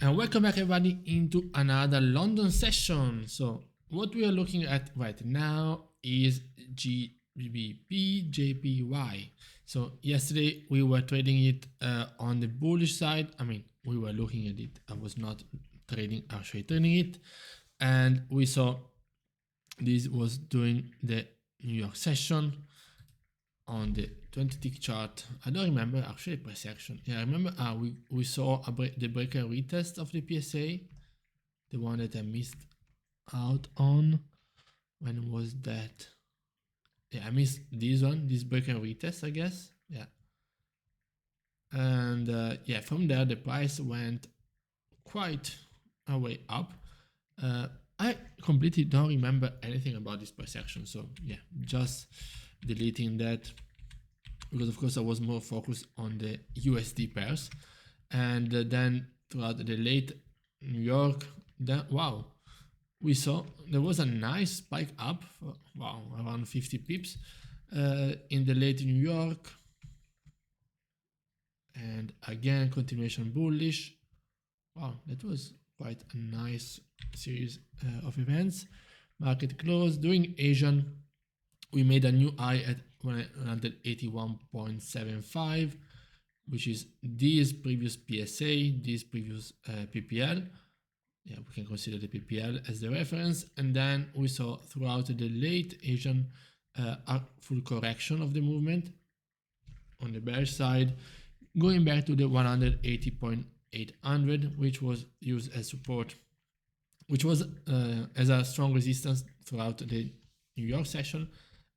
And welcome back everybody into another London session. So what we are looking at right now is GBPJPY. So yesterday we were trading it on the bullish side. I mean, we were looking at it. I was not actually trading it. And we saw this was doing the New York session on the 20-tick chart. I don't remember actually price action. Yeah, I remember we saw the break and retest of the PSA, the one that I missed out on. When was that? Yeah, I missed this one, this break and retest, I guess. Yeah. And yeah, from there the price went quite a way up. I completely don't remember anything about this price action, so yeah, just deleting that, because of course I was more focused on the USD pairs. And then throughout the late New York, then wow, we saw there was a nice spike up for, wow, around 50 pips in the late New York, and again continuation bullish. Wow, that was quite a nice series of events. Market closed. During Asian, we made a new high at 181.75, which is this previous PSA, this previous PPL. Yeah, we can consider the PPL as the reference. And then we saw throughout the late Asian a full correction of the movement on the bearish side, going back to the 180.800, which was used as support, which was as a strong resistance throughout the New York session,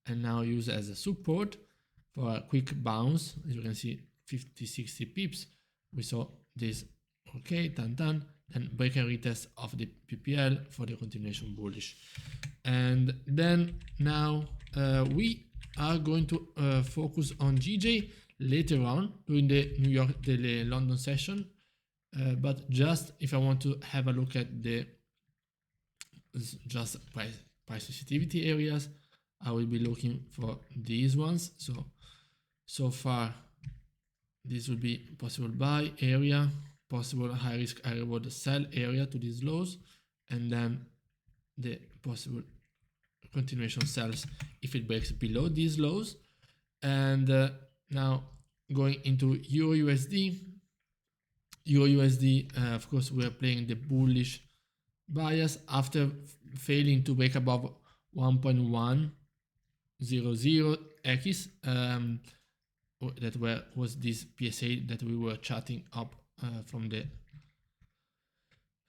and now used as a support for a quick bounce. As you can see, 50-60 pips. We saw this, okay, and break and retest of the PPL for the continuation bullish. And then now we are going to focus on GJ later on during the the London session. But just if I want to have a look at the just price sensitivity areas, I will be looking for these ones. So far, this will be possible buy area, possible high risk, high reward sell area to these lows, and then the possible continuation sells if it breaks below these lows. And now going into EurUsd. EurUsd, of course, we are playing the bullish bias after failing to break above 1.100x. That was this PSA that we were chatting up from the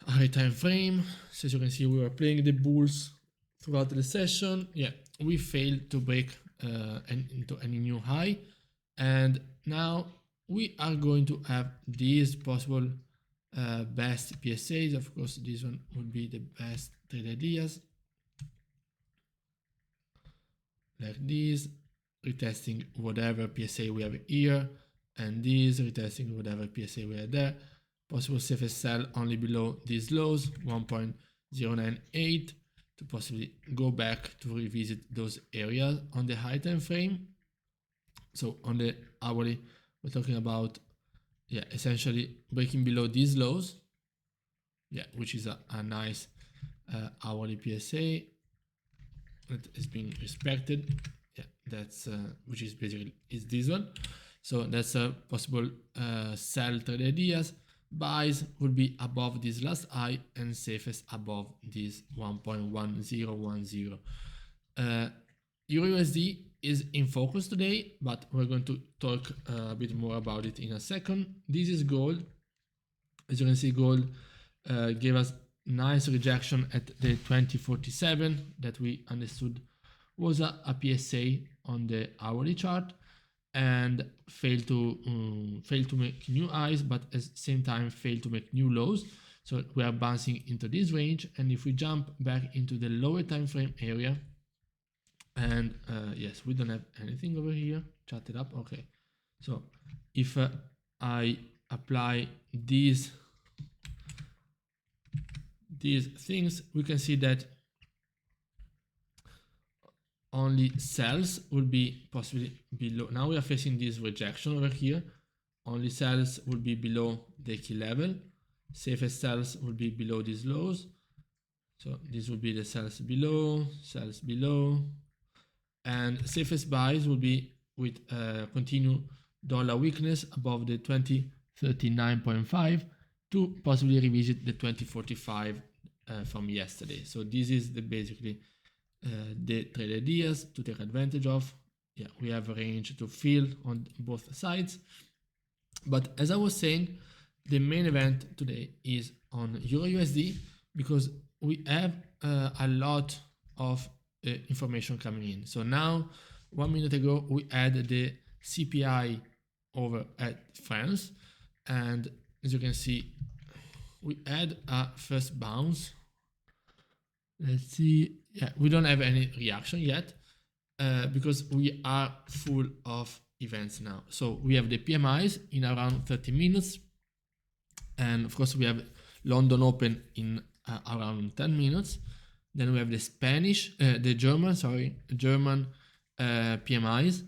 high time frame. So as you can see, we were playing the bulls throughout the session. Yeah, we failed to break into any new high, and now we are going to have these possible best PSAs. Of course, this one would be the best trade ideas, like this, retesting whatever PSA we have here, and this retesting whatever PSA we have there. Possible safest sell only below these lows, 1.098, to possibly go back to revisit those areas on the high time frame. So on the hourly, we're talking about, yeah, essentially breaking below these lows, yeah, which is a nice hourly PSA that is being respected. Yeah, that's which is basically is this one. So that's a possible sell trade ideas. Buys would be above this last high, and safest above this 1.1010. EurUsd is in focus today, but we're going to talk a bit more about it in a second. This is gold. As you can see, gold gave us nice rejection at the 2047 that we understood was a PSA on the hourly chart, and failed to make new highs, but at the same time failed to make new lows. So we are bouncing into this range, and if we jump back into the lower time frame area, and yes, we don't have anything over here. Chat it up. Okay, so if I apply these things, we can see that only sells will be possibly below. Now we are facing this rejection over here. Only sells will be below the key level, Safest sells will be below these lows. So this will be the sells below, and safest buys will be with continue dollar weakness above the 2039.5 to possibly revisit the 2045 from yesterday. So this is basically the trade ideas to take advantage of. Yeah, we have a range to fill on both sides. But as I was saying, the main event today is on EurUsd because we have a lot of information coming in. So now, 1 minute ago, we had the CPI over at France, and as you can see, we had a first bounce. Let's see. Yeah, we don't have any reaction yet because we are full of events now. So we have the PMIs in around 30 minutes. And of course, we have London Open in around 10 minutes. Then we have the German PMIs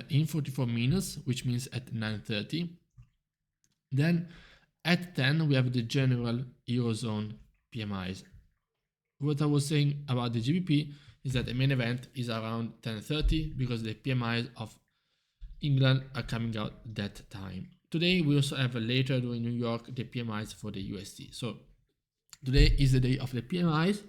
in 44 minutes, which means at 9:30. Then at 10, we have the general Eurozone PMIs. What I was saying about the GBP is that the main event is around 10:30 because the PMIs of England are coming out that time. Today, we also have later in New York the PMIs for the USD. So today is the day of the PMIs.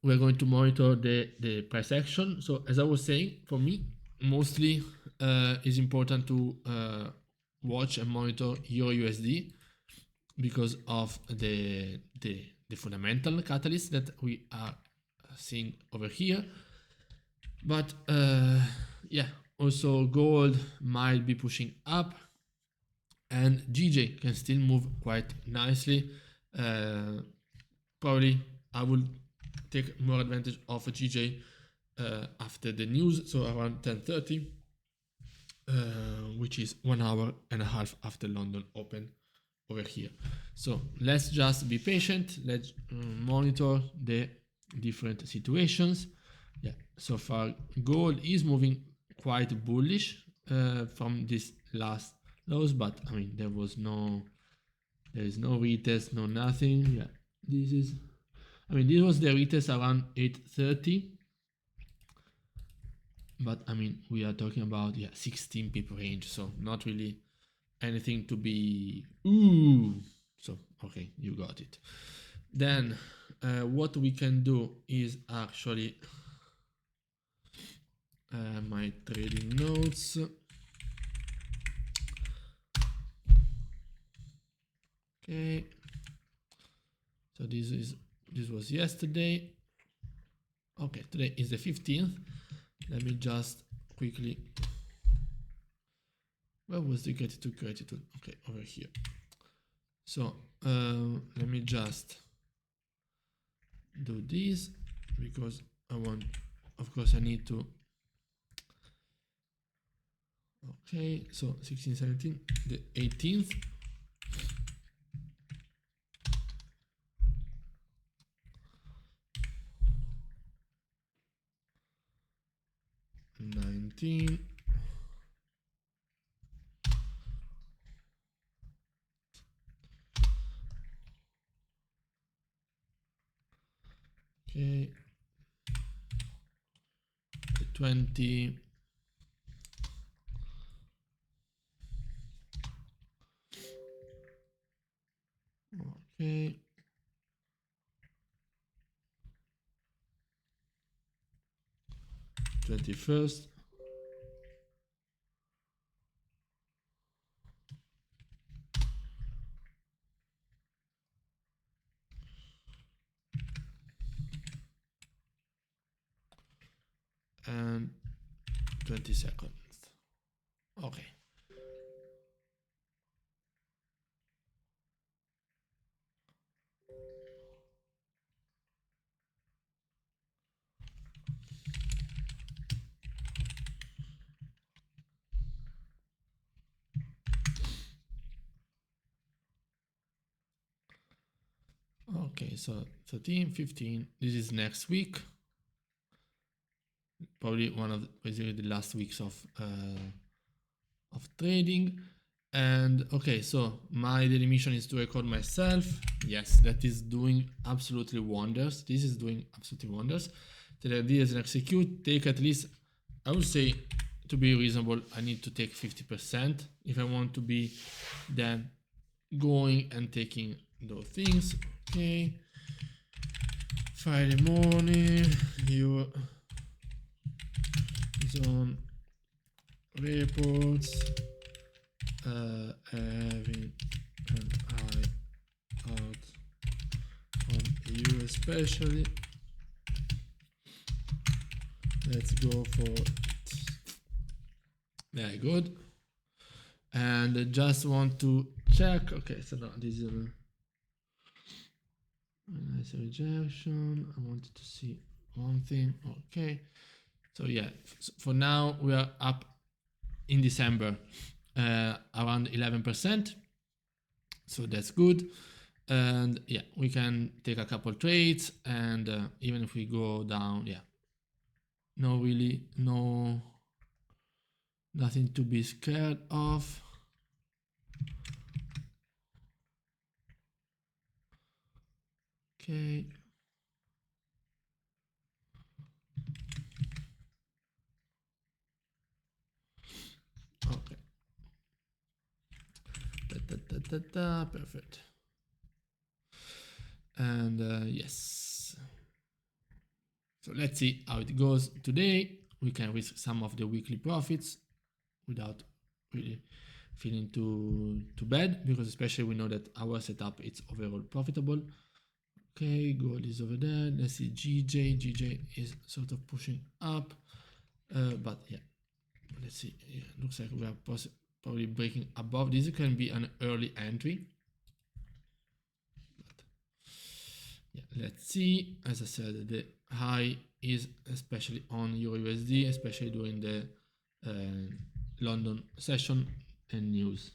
We're going to monitor the price action. So as I was saying, for me, mostly it's important to watch and monitor EurUsd because of the fundamental catalyst that we are seeing over here. But yeah, also gold might be pushing up, and GJ can still move quite nicely. Probably I will take more advantage of a GJ after the news, so around 10:30, which is 1 hour and a half after London Open over here. So let's just be patient. Let's monitor the different situations. Yeah, so far gold is moving quite bullish from this last lows, but I mean there is no retest, no nothing. Yeah, this was the retest around 8:30, but I mean we are talking about 16 pip range, so not really anything to be so okay, you got it. Then what we can do is actually my trading notes. Okay, so this was yesterday. Okay, today is the 15th. Let me just quickly, where was the gratitude? Okay, over here. So let me just do this because I want, of course I need to. Okay, so 16, 17, the 18th. Okay, the 20. Okay. '21st. And 22nd. Okay. Okay, so 13, 15, this is next week. Probably one of basically the last weeks of trading. And okay, so my daily mission is to record myself. Yes, that is doing absolutely wonders. This is doing absolutely wonders. The idea is an execute, take at least, I would say, to be reasonable, I need to take 50% if I want to be then going and taking those things. Okay, Friday morning, your zone reports having an eye out on you especially. Let's go for it. Very good. And I just want to check. Okay, so now this is a nice rejection. I wanted to see one thing. Okay, so yeah, for now we are up in December around 11%, so that's good. And yeah, we can take a couple trades, and even if we go down, yeah, nothing to be scared of. Okay. Okay. Perfect. And yes. So let's see how it goes today. We can risk some of the weekly profits without really feeling too bad, because especially we know that our setup is overall profitable. Okay, gold is over there. Let's see GJ is sort of pushing up, but yeah, let's see. Yeah, looks like we are probably breaking above. This can be an early entry. But yeah, let's see. As I said, the high is especially on EurUsd, especially during the London session and news.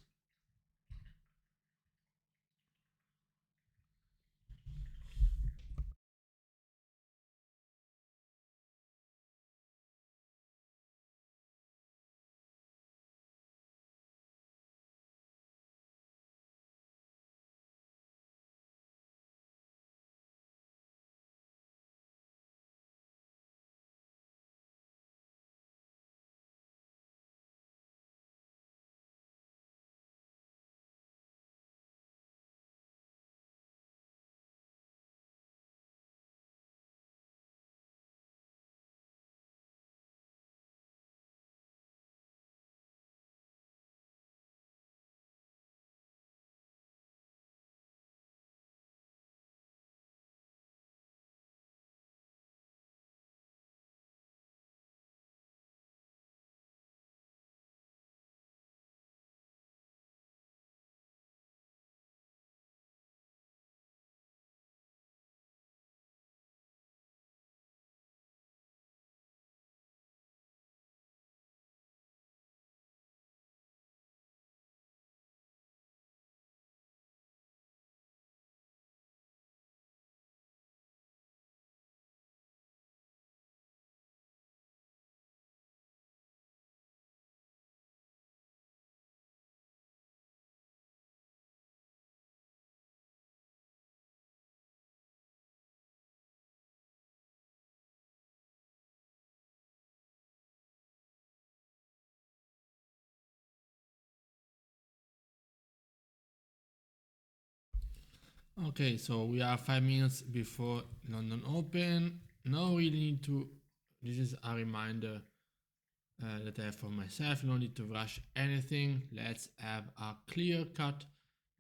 Okay, so we are 5 minutes before London Open. Now we need to, this is a reminder that I have for myself. No need to rush anything. Let's have a clear cut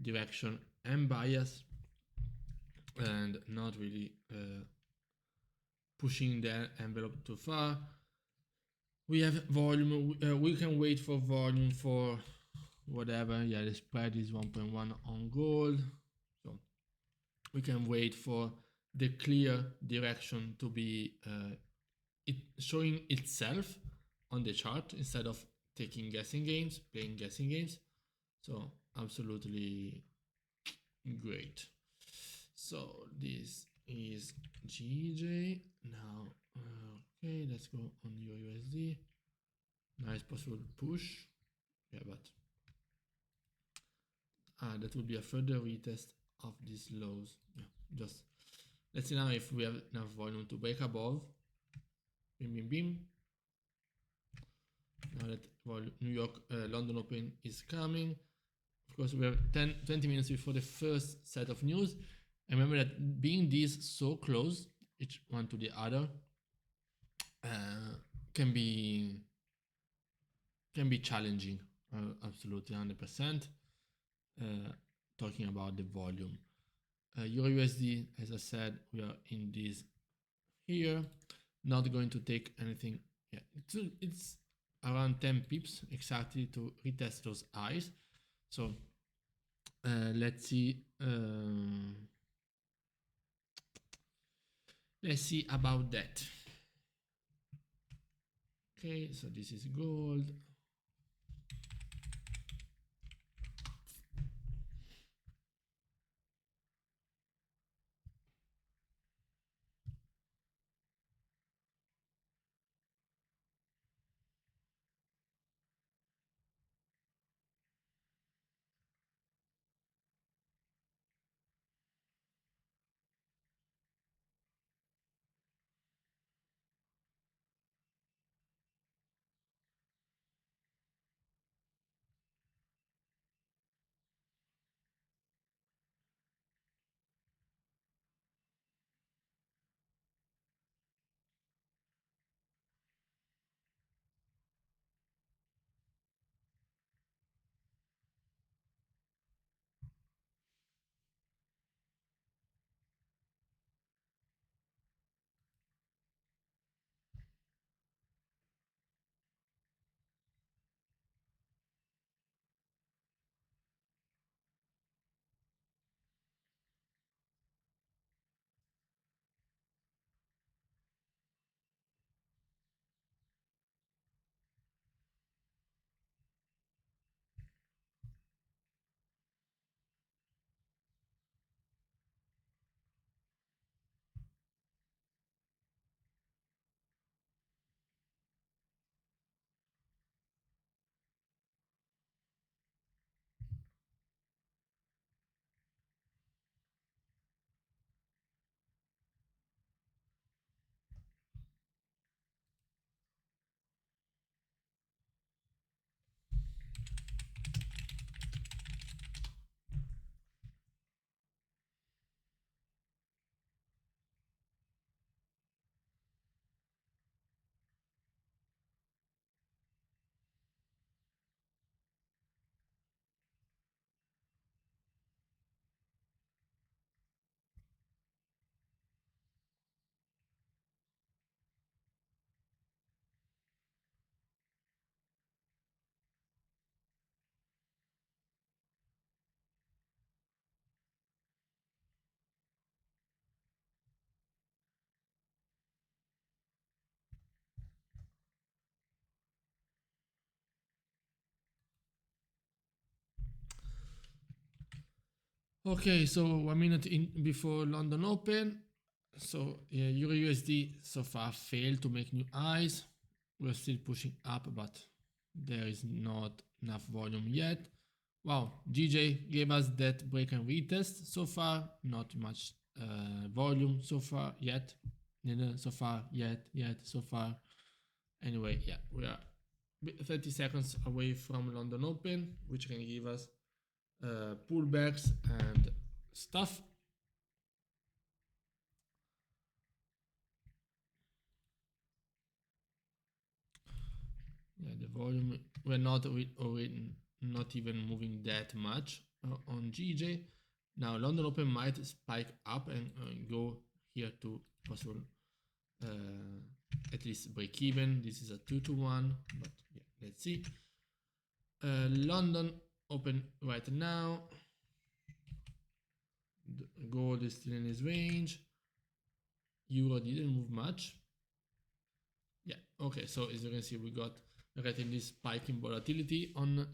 direction and bias, and not really pushing the envelope too far. We have volume. We can wait for volume for whatever. Yeah, the spread is 1.1 on gold. So we can wait for the clear direction to be showing itself on the chart instead of taking guessing games, playing guessing games. So absolutely great. So this is GJ. Now, okay, let's go on EurUsd. Nice possible push. Yeah, but that will be a further retest of these lows. Yeah, just let's see now if we have enough volume to break above. Bim, bim, bim. Now that New York, London Open is coming. Of course, we have 20 minutes before the first set of news. And remember that being these so close, each one to the other, can be challenging. Absolutely, 100%. Talking about the volume. EurUsd, as I said, we are in this here. Not going to take anything. Yeah, it's around 10 pips exactly to retest those highs. So let's see. Let's see about that. Okay, so this is gold. Okay, so 1 minute in before London Open. So EurUsd so far failed to make new highs. We're still pushing up, but there is not enough volume yet. Wow, GJ gave us that break and retest so far. Not much volume so far yet. So far yet, so far. Anyway, yeah, we are 30 seconds away from London Open, which can give us pullbacks and stuff. Yeah, the volume, we're not not even moving that much on GJ. Now London Open might spike up and go here to possible at least break even. This is a 2-to-1, but yeah, let's see. London Open right now. The gold is still in his range. Euro didn't move much. Yeah, okay, so as you can see, we got getting this spike in volatility on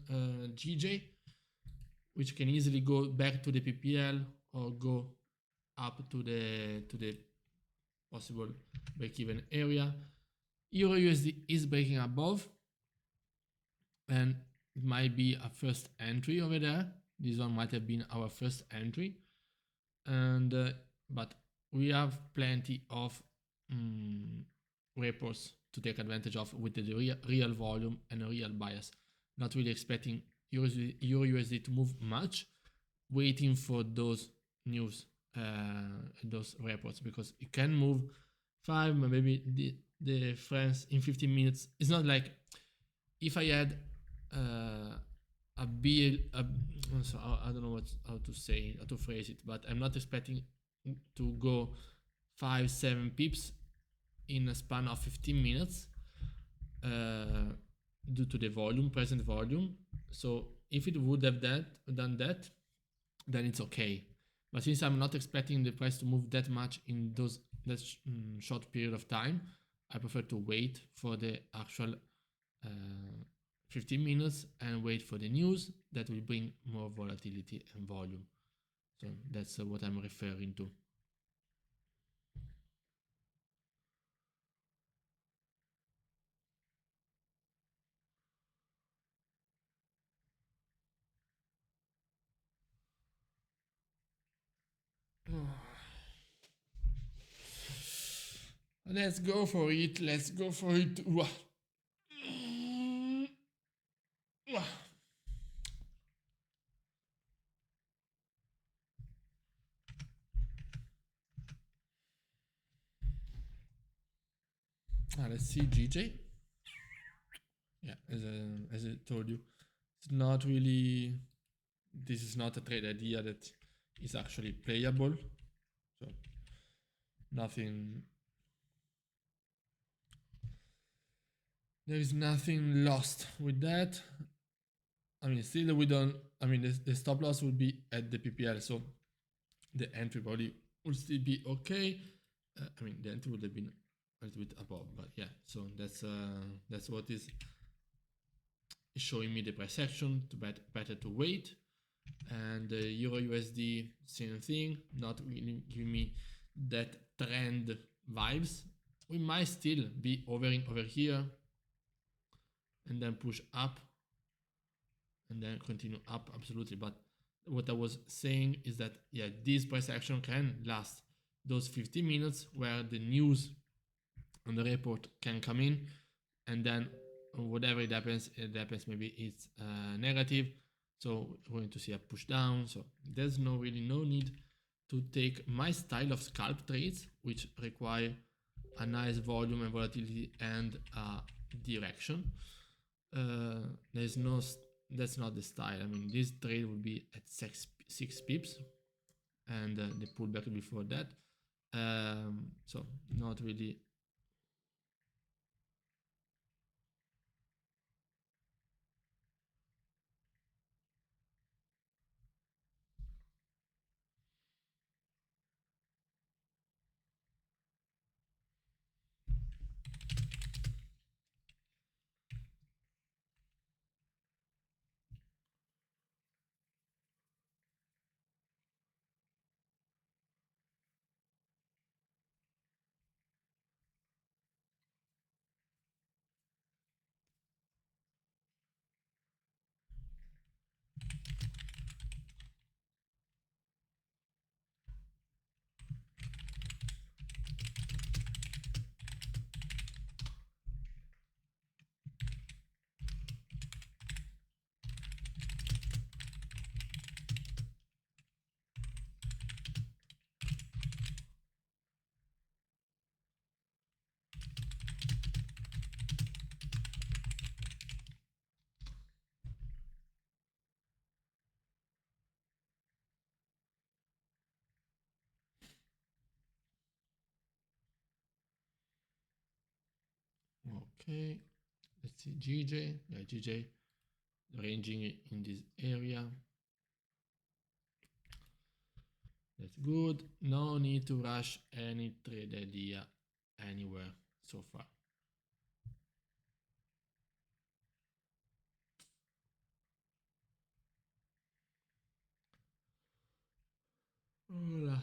GJ, which can easily go back to the PPL or go up to the possible break-even area. EurUsd is breaking above, and it might be a first entry over there. This one might have been our first entry, and but we have plenty of reports to take advantage of with the real volume and a real bias. Not really expecting EURUSD to move much, waiting for those news, those reports, because it can move 5, maybe the France in 15 minutes. It's not like if I had a bill, so I don't know how to say, how to phrase it, but I'm not expecting to go 5-7 pips in a span of 15 minutes due to the volume, present volume. So if it would have done that, then it's okay. But since I'm not expecting the price to move that much in that short period of time, I prefer to wait for the actual 15 minutes and wait for the news that will bring more volatility and volume. So that's what I'm referring to. Let's go for it. Let's go for it. Let's see GJ. Yeah, as I told you, it's not really. This is not a trade idea that is actually playable. So nothing. There is nothing lost with that. I mean, still we don't. I mean, the stop loss would be at the PPL, so the entry probably would still be okay. I mean, the entry would have been a little bit above, but yeah. So that's what is showing me the price action. To better to wait, and EURUSD same thing, not really giving me that trend vibes. We might still be hovering over here, and then push up, and then continue up, absolutely. But what I was saying is that, yeah, this price action can last those 15 minutes where the news on the report can come in, and then whatever it happens, maybe it's negative. So we're going to see a push down. So there's no need to take my style of scalp trades, which require a nice volume and volatility and direction. That's not the style. I mean, this trade will be at 6 pips, and the pullback before that. So not really. Okay, let's see GJ. Yeah, GJ ranging in this area. That's good. No need to rush any trade idea anywhere so far. Hola.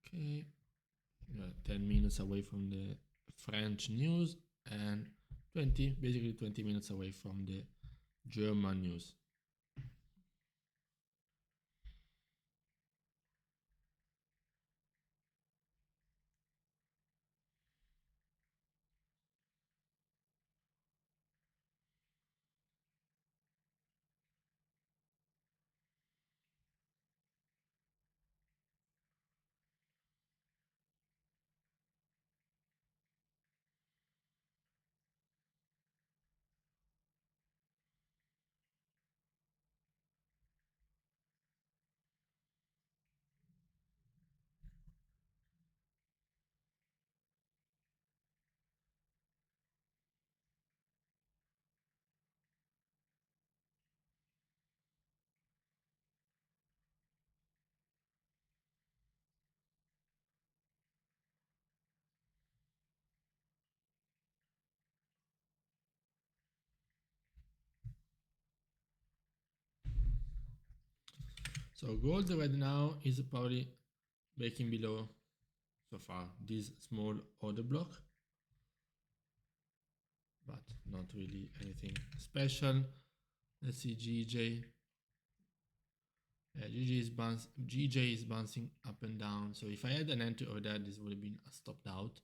Okay, we are 10 minutes away from the French news and basically 20 minutes away from the German news. So gold right now is probably breaking below so far this small order block, but not really anything special. Let's see GJ. GJ is bouncing up and down. So if I had an entry over there, this would have been a stopped out.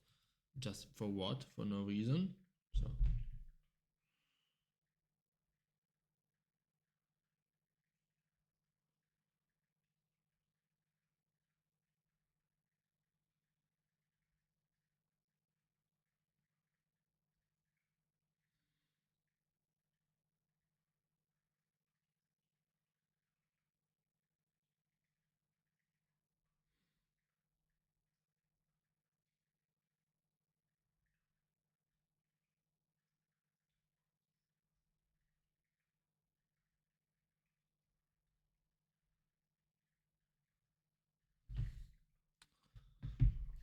Just for what? For no reason. So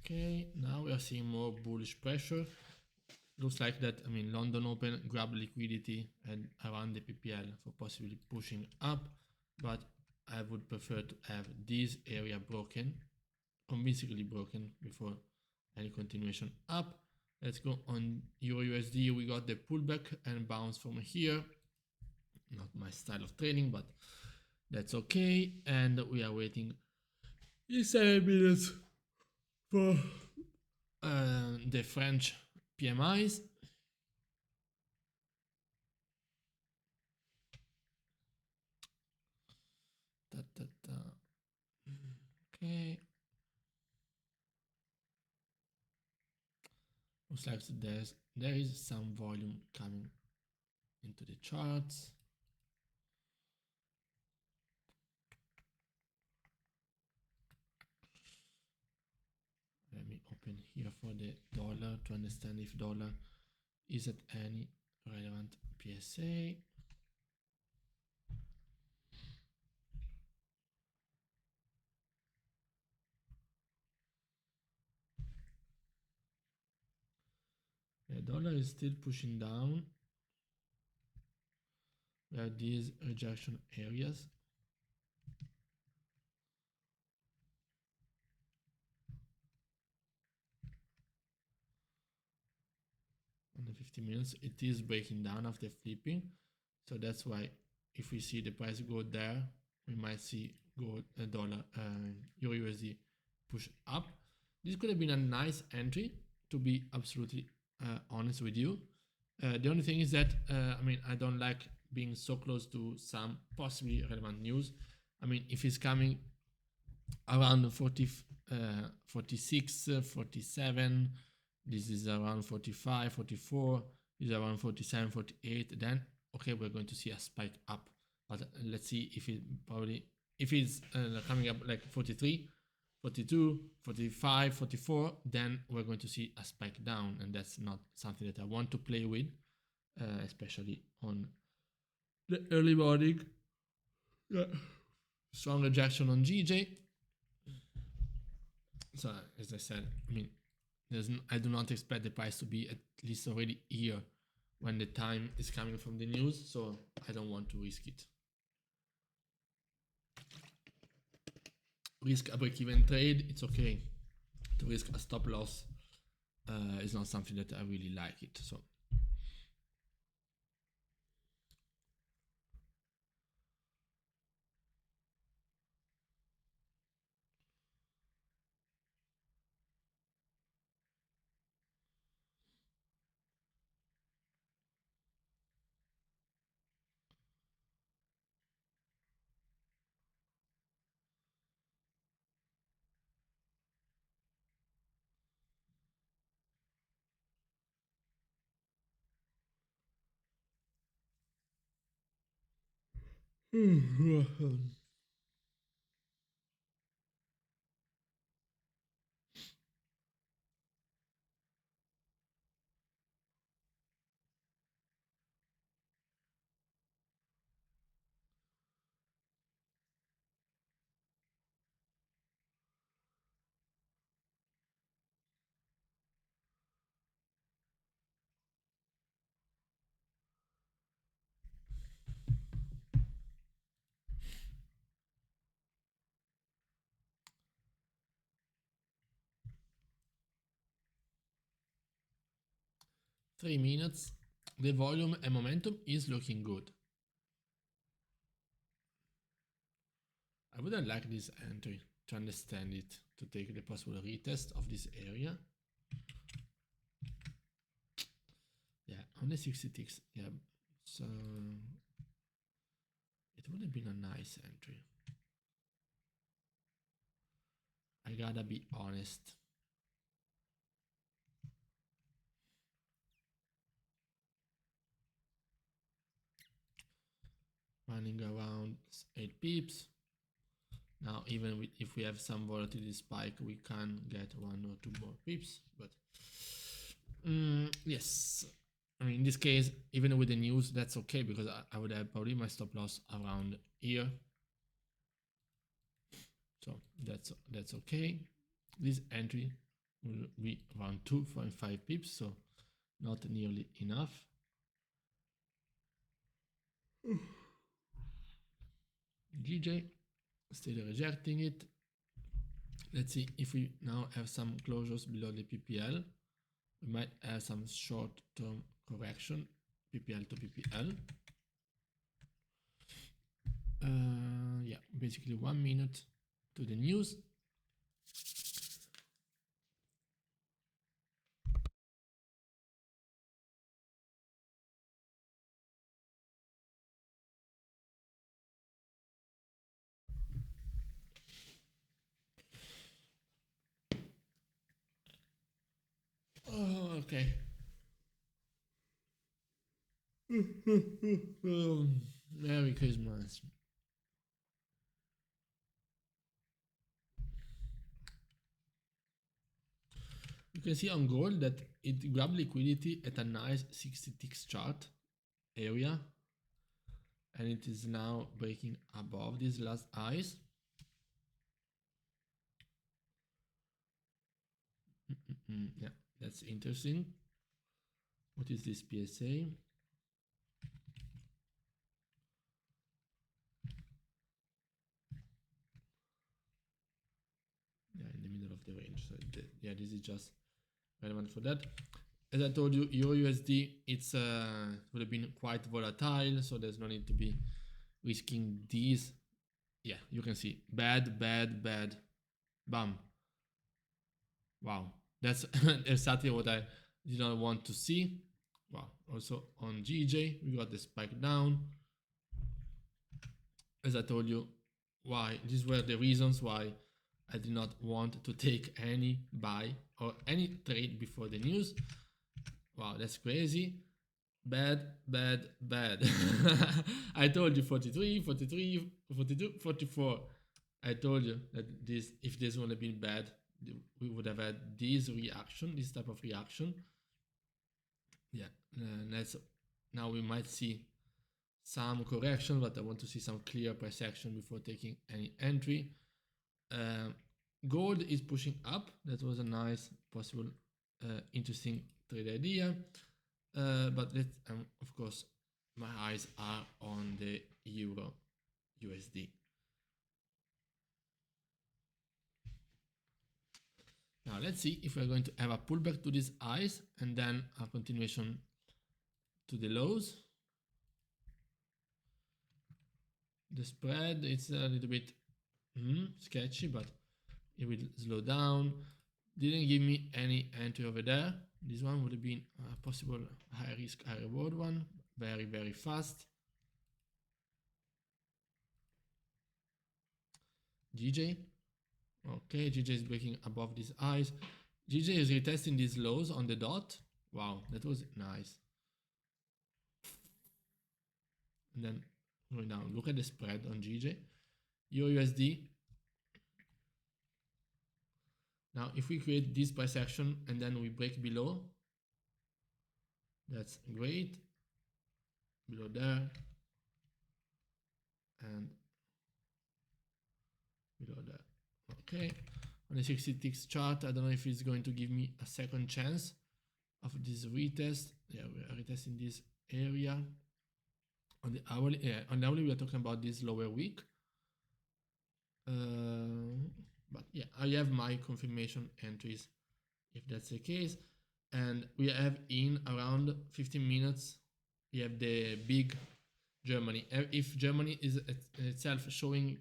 okay, now we are seeing more bullish pressure. Looks like that, I mean, London Open grabbed liquidity and around the PPL for possibly pushing up, but I would prefer to have this area broken, convincingly broken, before any continuation up. Let's go on EurUsd. We got the pullback and bounce from here. Not my style of trading, but that's okay. And we are waiting 7 minutes for the French PMIs. Okay. Looks like there is some volume coming into the charts. Let me open here for the dollar to understand if dollar is at any relevant PSA. The dollar is still pushing down. There are these rejection areas. On the 50 minutes, it is breaking down after flipping. So that's why if we see the price go there, we might see gold, dollar, EurUSD push up. This could have been a nice entry, to be absolutely honest with you. The only thing is that, I mean, I don't like being so close to some possibly relevant news. I mean, if it's coming around 46, 47, this is around 45, 44, this is around 47, 48, then okay, we're going to see a spike up. But let's see if it's coming up like 43, 42, 45, 44, then we're going to see a spike down, and that's not something that I want to play with, especially on the early morning. Yeah. Strong rejection on GJ. So as I said, I mean, I do not expect the price to be at least already here when the time is coming from the news, so I don't want to risk it. Risk a break-even trade, it's okay. to risk a stop loss is not something that I really like it. So three minutes, the volume and momentum is looking good. I wouldn't like this entry to understand it, to take the possible retest of this area. Yeah, on the 60 ticks, yeah, so it would have been a nice entry. I gotta be honest. Running around 8 pips. Now, even if we have some volatility spike, we can get 1 or 2 more pips. But yes, I mean, in this case, even with the news, that's okay, because I would have probably my stop loss around here. So that's okay. This entry will be around 2.5 pips, so not nearly enough. GJ still rejecting it. Let's see if we now have some closures below the PPL. We might have some short-term correction, PPL to PPL. Yeah, basically 1 minute to the news. Oh, okay. Merry Christmas. You can see on gold that it grabbed liquidity at a nice 60 ticks chart area, and it is now breaking above these last highs. Yeah, that's interesting. What is this PSA? Yeah, in the middle of the range. So yeah, this is just relevant for that. As I told you, EurUsd, it's would have been quite volatile, so there's no need to be risking these. Yeah, you can see bad, bad, bad, bam. Wow, that's exactly what I did not want to see. Wow, also on GJ, we got the spike down. As I told you, why these were the reasons why I did not want to take any buy or any trade before the news. Wow, that's crazy. Bad, bad, bad. I told you 43, 43, 42, 44. I told you that this, if this would have been bad, we would have had this reaction, this type of reaction. Yeah, now we might see some correction, but I want to see some clear price action before taking any entry. Gold is pushing up. That was a nice, possible, interesting trade idea. But let's, of course, my eyes are on the Euro USD. Now let's see if we're going to have a pullback to these highs and then a continuation to the lows. The spread is a little bit sketchy, but it will slow down. Didn't give me any entry over there. This one would have been a possible high risk, high reward one. Very, very fast. GJ. Okay, GJ is breaking above these highs. GJ is retesting these lows on the dot. Wow, that was nice. And then going down, look at the spread on GJ. EurUsd. Now, if we create this price action and then we break below, that's great. Below there. And below there. Okay. On the 60 ticks chart, I don't know if it's going to give me a second chance of this retest. Yeah, we are retesting this area. On the hourly, on the hourly, we are talking about this lower week. But yeah, I have my confirmation entries if that's the case. And we have in around 15 minutes, we have the big Germany. If Germany is itself showing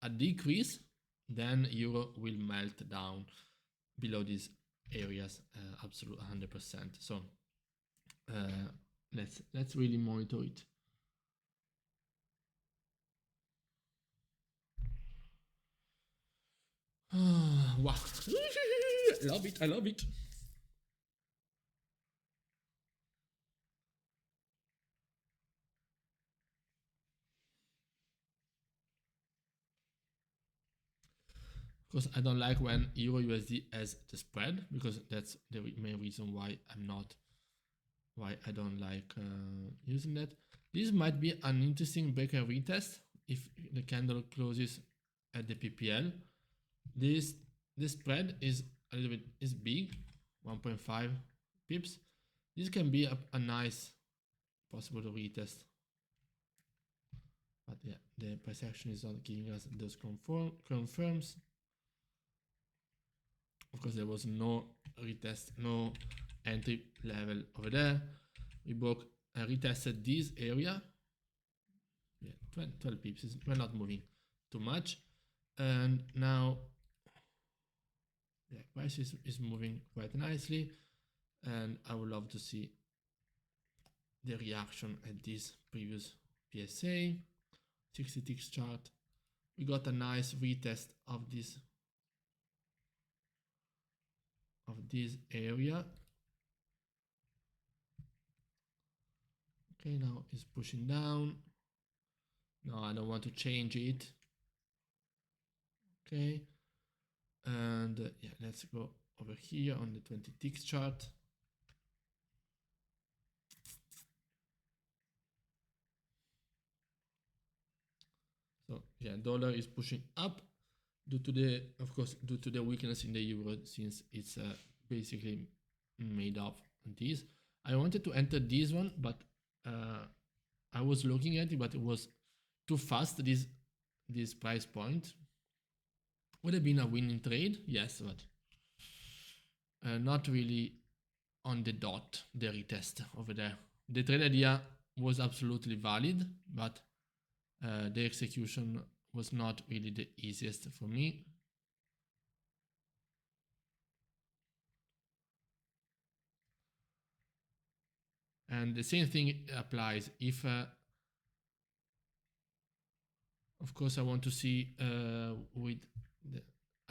a decrease, then euro will melt down below these areas, absolute 100%. So let's really monitor it. Wow. I love it. I love it. Because I don't like when EurUsd has the spread, because that's the main reason why I don't like using that. This might be an interesting break and retest if the candle closes at the PPL. This spread is a little bit big, 1.5 pips. This can be a nice possible retest. But yeah, the price action is not giving us those confirms. Of course, there was no retest, no entry level over there. We broke and retested this area. Yeah, 12 pips. We're not moving too much. And now, yeah, price is moving quite nicely. And I would love to see the reaction at this previous PSA. 60 ticks chart. We got a nice retest of this area. Okay, now it's pushing down. No, I don't want to change it. Okay, and yeah, let's go over here on the 20 ticks chart. So yeah, dollar is pushing up due to the, of course, due to the weakness in the euro, since it's basically made of this. I wanted to enter this one, but I was looking at it, but it was too fast. This price point would have been a winning trade, yes, but not really on the dot, the retest over there. The trade idea was absolutely valid, but the execution was not really the easiest for me. And the same thing applies if, of course, I want to see I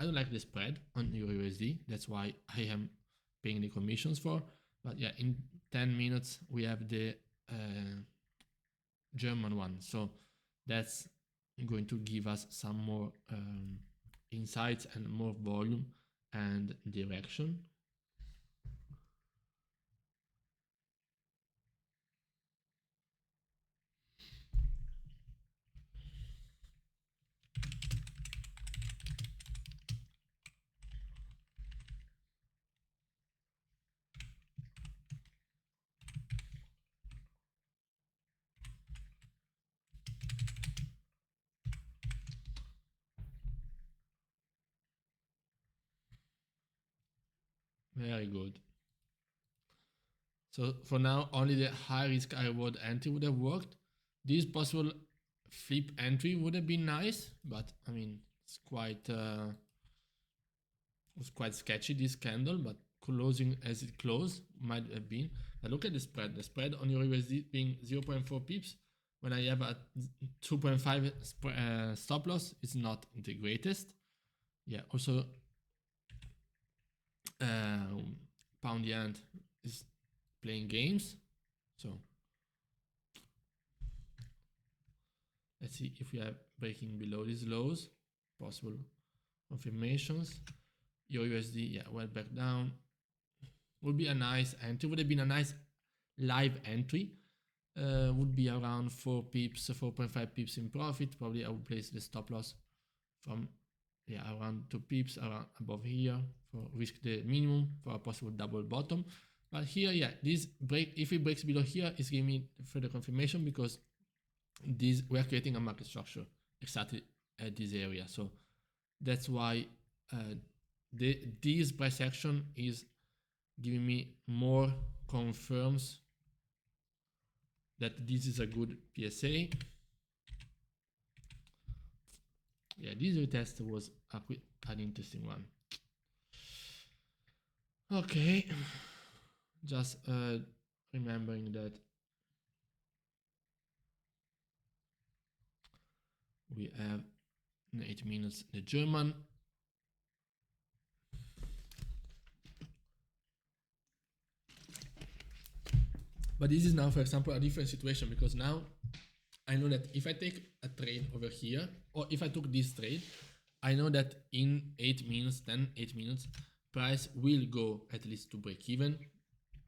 don't like the spread on EurUsd. That's why I am paying the commissions for. But yeah, in 10 minutes, we have the German one. So that's going to give us some more insights and more volume and direction. Very good. So for now, only the high risk high reward entry would have worked. This possible flip entry would have been nice, but I mean, it's quite sketchy, this candle, but closing as it closed might have been. Now look at the spread. The spread on EurUsd being 0.4 pips when I have a 2.5 stop loss is not the greatest. Yeah, also pound yen is playing games. So let's see if we are breaking below these lows. Possible confirmations. EurUsd, yeah, went back down. Would be a nice entry. Would have been a nice live entry. Would be around 4 pips, 4.5 pips in profit. Probably I would place the stop loss from around 2 pips around above here for risk the minimum for a possible double bottom. But here, this break, if it breaks below here, it's giving me further confirmation because we are creating a market structure exactly at this area. So that's why this price action is giving me more confirms that this is a good PSA. Yeah, this retest was an interesting one. Okay, just remembering that we have in 8 minutes the German. But this is now, for example, a different situation because now I know that if I take a trade over here, or if I took this trade, I know that in 8 minutes, 8 minutes, price will go at least to break even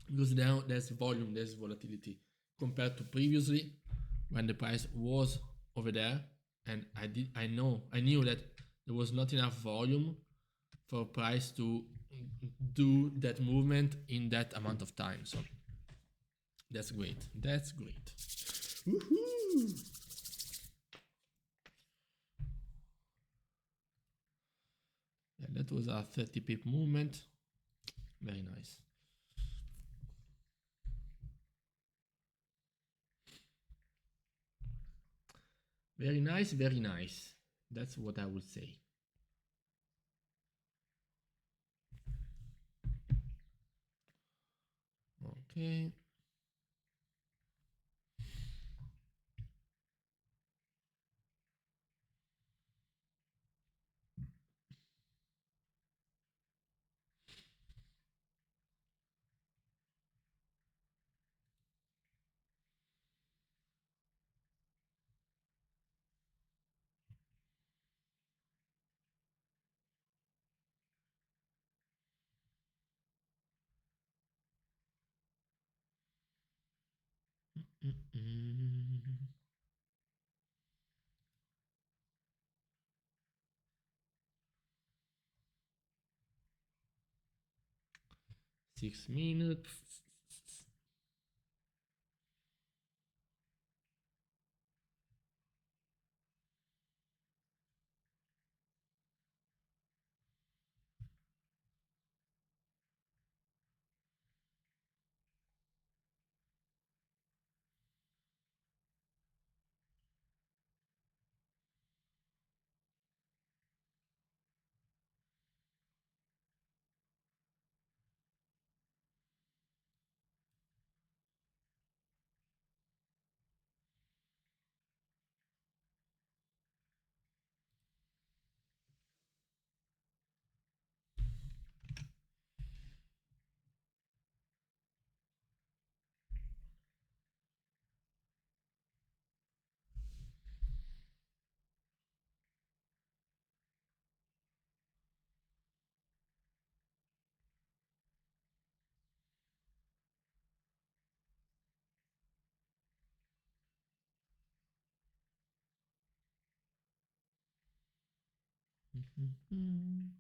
because now there's volume, there's volatility compared to previously when the price was over there and I knew that there was not enough volume for price to do that movement in that amount of time. So that's great. That's great. Woohoo! Yeah, that was a 30 pip movement. Very nice. Very nice, very nice. That's what I would say. Okay. Mm-mm. 6 minutes. Mm-mm.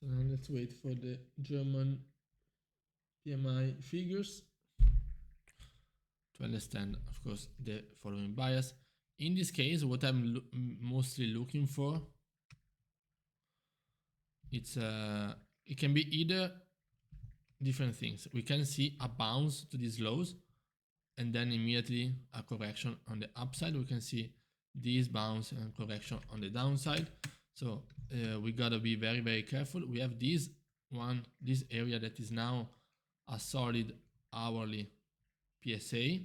So now let's wait for the German PMI figures to understand, of course, the following bias. In this case, what I'm mostly looking for, it can be either different things. We can see a bounce to these lows and then immediately a correction on the upside. We can see this bounce and correction on the downside. So we gotta be very, very careful. We have this area that is now a solid hourly PSA,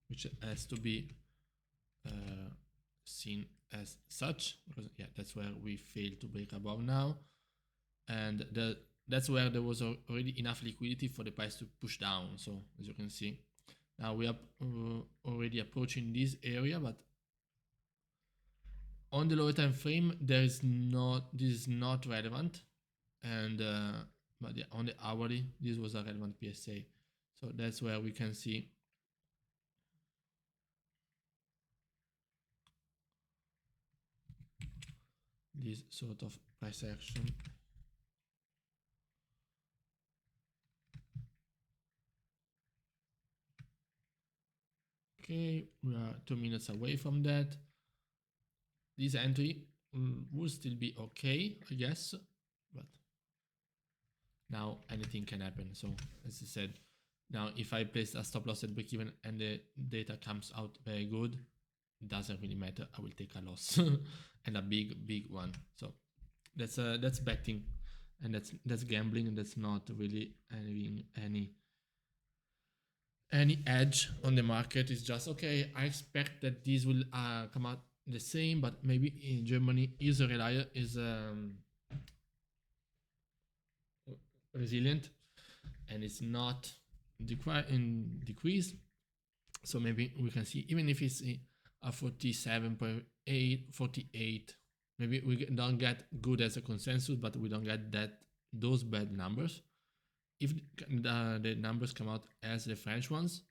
which has to be seen as such, because yeah, that's where we failed to break above now, and that's where there was already enough liquidity for the price to push down. So as you can see, now we are already approaching this area, but on the lower time frame, this is not relevant, and but yeah, on the hourly, this was a relevant PSA. So that's where we can see this sort of price action. Okay, we are 2 minutes away from that. This entry will still be okay, I guess, but now anything can happen. So as I said, now if I place a stop loss at break even and the data comes out very good, it doesn't really matter. I will take a loss and a big one. So that's betting, and that's gambling, and that's not really having any edge on the market. It's just, okay, I expect that these will come out the same, but maybe in Germany is resilient and it's not decrease. So maybe we can see, even if it's a 47.8, 48, maybe we don't get good as a consensus, but we don't get those bad numbers. If the numbers come out as the French ones,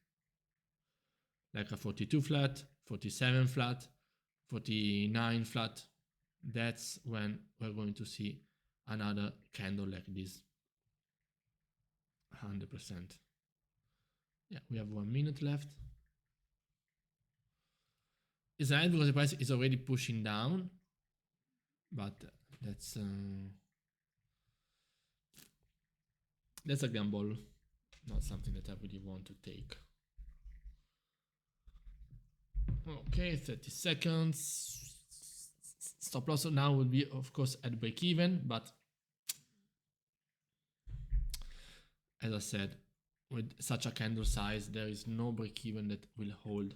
like a 42 flat, 47 flat, 49 flat, that's when we're going to see another candle like this. 100%. Yeah, we have 1 minute left. It's nice because the price is already pushing down, but that's a gamble, not something that I really want to take. Okay, 30 seconds. Stop loss now will be, of course, at break even, but as I said, with such a candle size, there is no break even that will hold.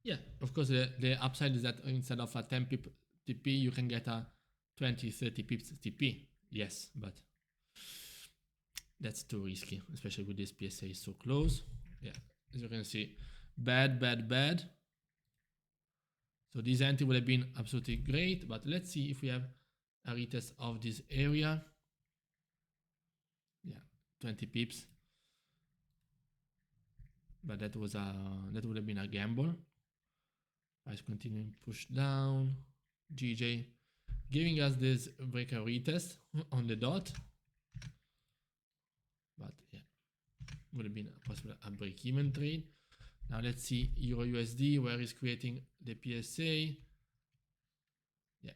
Yeah, of course, the upside is that instead of a 10 pip TP, you can get a 20-30 pips TP. Yes, but that's too risky, especially with this PSA so close. Yeah, as you can see, bad. So this entry would have been absolutely great, but let's see if we have a retest of this area. Yeah, 20 pips. But that would have been a gamble. Price continuing push down. GJ giving us this breaker retest on the dot. But yeah, would have been possible a break-even trade. Now let's see EurUsd, where is creating the PSA. Yeah.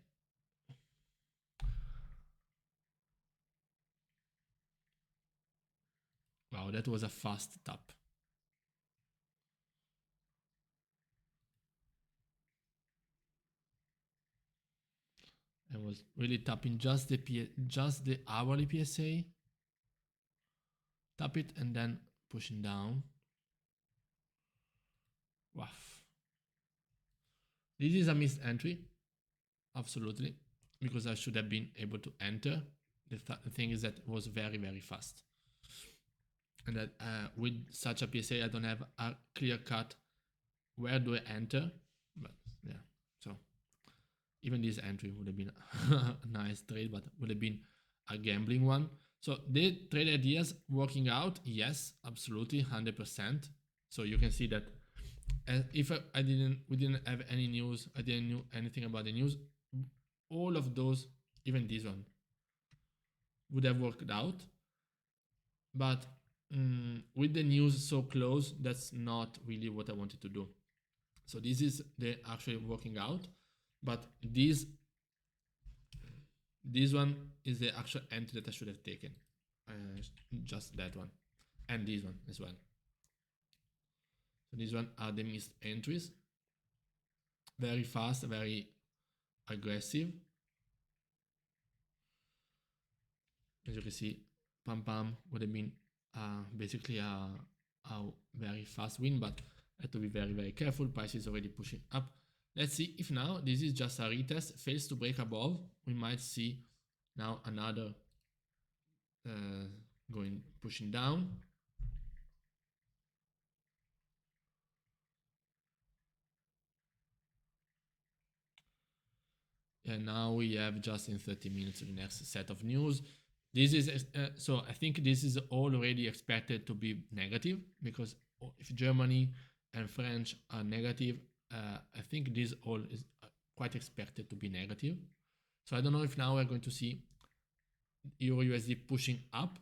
Wow, that was a fast tap. I was really tapping just the hourly PSA. Tap it and then pushing down. Wow. This is a missed entry. Absolutely. Because I should have been able to enter. The thing is that it was very, very fast. And that with such a PSA, I don't have a clear cut. Where do I enter? But yeah, so even this entry would have been a nice trade, but would have been a gambling one. So the trade ideas working out, yes, absolutely, 100%. So you can see that if we didn't have any news, I didn't know anything about the news, all of those, even this one, would have worked out. But with the news so close, that's not really what I wanted to do. So this is the actually working out, but this one is the actual entry that I should have taken. Just that one, and this one as well. So these one are the missed entries. Very fast, very aggressive. As you can see, pam pam would have been basically a very fast win, but I have to be very, very careful. Price is already pushing up. Let's see if now this is just a retest, fails to break above. We might see now another pushing down. And now we have just in 30 minutes the next set of news. This is so I think this is already expected to be negative, because if Germany and French are negative, I think this all is quite expected to be negative. So I don't know if now we're going to see EurUSD pushing up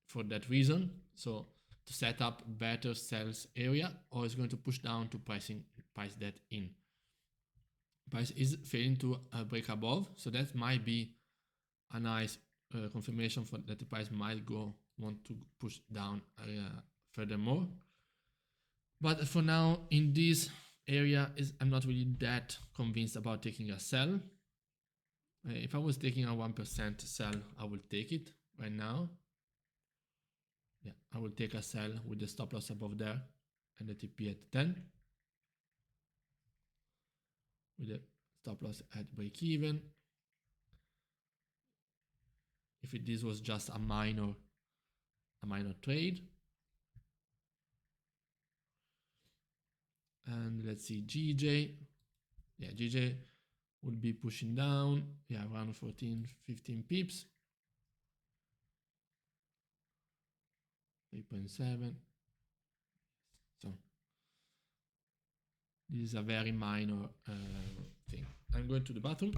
for that reason, so to set up better sales area, or it's going to push down to price that in. Price is failing to break above, so that might be a nice confirmation for that the price might want to push down furthermore. But for now, in this area, I'm not really that convinced about taking a sell. If I was taking a 1% sell, I would take it right now. Yeah, I will take a sell with the stop loss above there and the TP at 10. With the stop loss at break even. If this was just a minor trade. And let's see, GJ. Yeah, GJ would be pushing down. Yeah, around 14, 15 pips. 8.7. So this is a very minor thing. I'm going to the bathroom.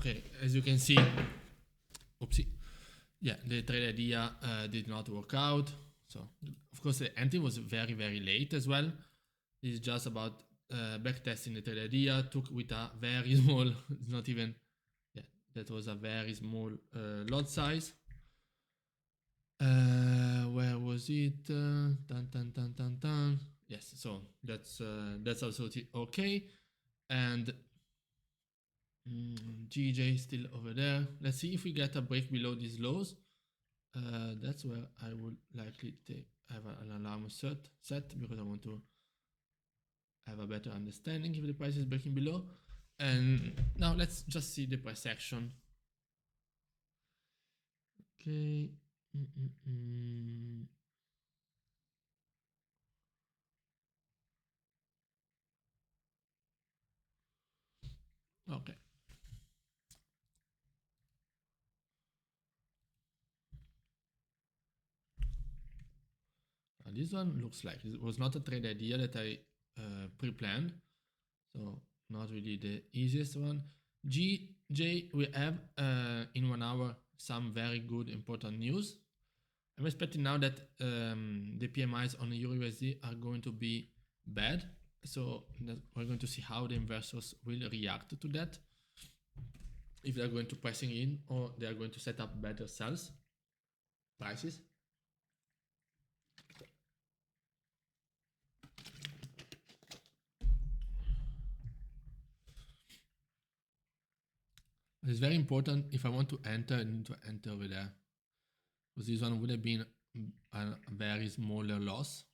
Okay, as you can see, oopsie. Yeah, the trade idea did not work out. So, of course, the entry was very, very late as well. This is just about backtesting the trade idea. Took with a very small, not even, yeah, that was a very small lot size. Where was it? Yes, so that's absolutely okay. And GJ still over there. Let's see if we get a break below these lows. That's where I would likely have an alarm set because I want to have a better understanding if the price is breaking below. And now let's just see the price action. Okay. Okay. This one looks like it was not a trade idea that I pre-planned, so not really the easiest one. GJ, we have in 1 hour some very good important news. I'm expecting now that the PMIs on the EurUsd are going to be bad, so we're going to see how the investors will react to that. If they're going to pricing in or they are going to set up better sales prices. It's very important. If I want to enter, I need to enter over there, because this one would have been a very smaller loss.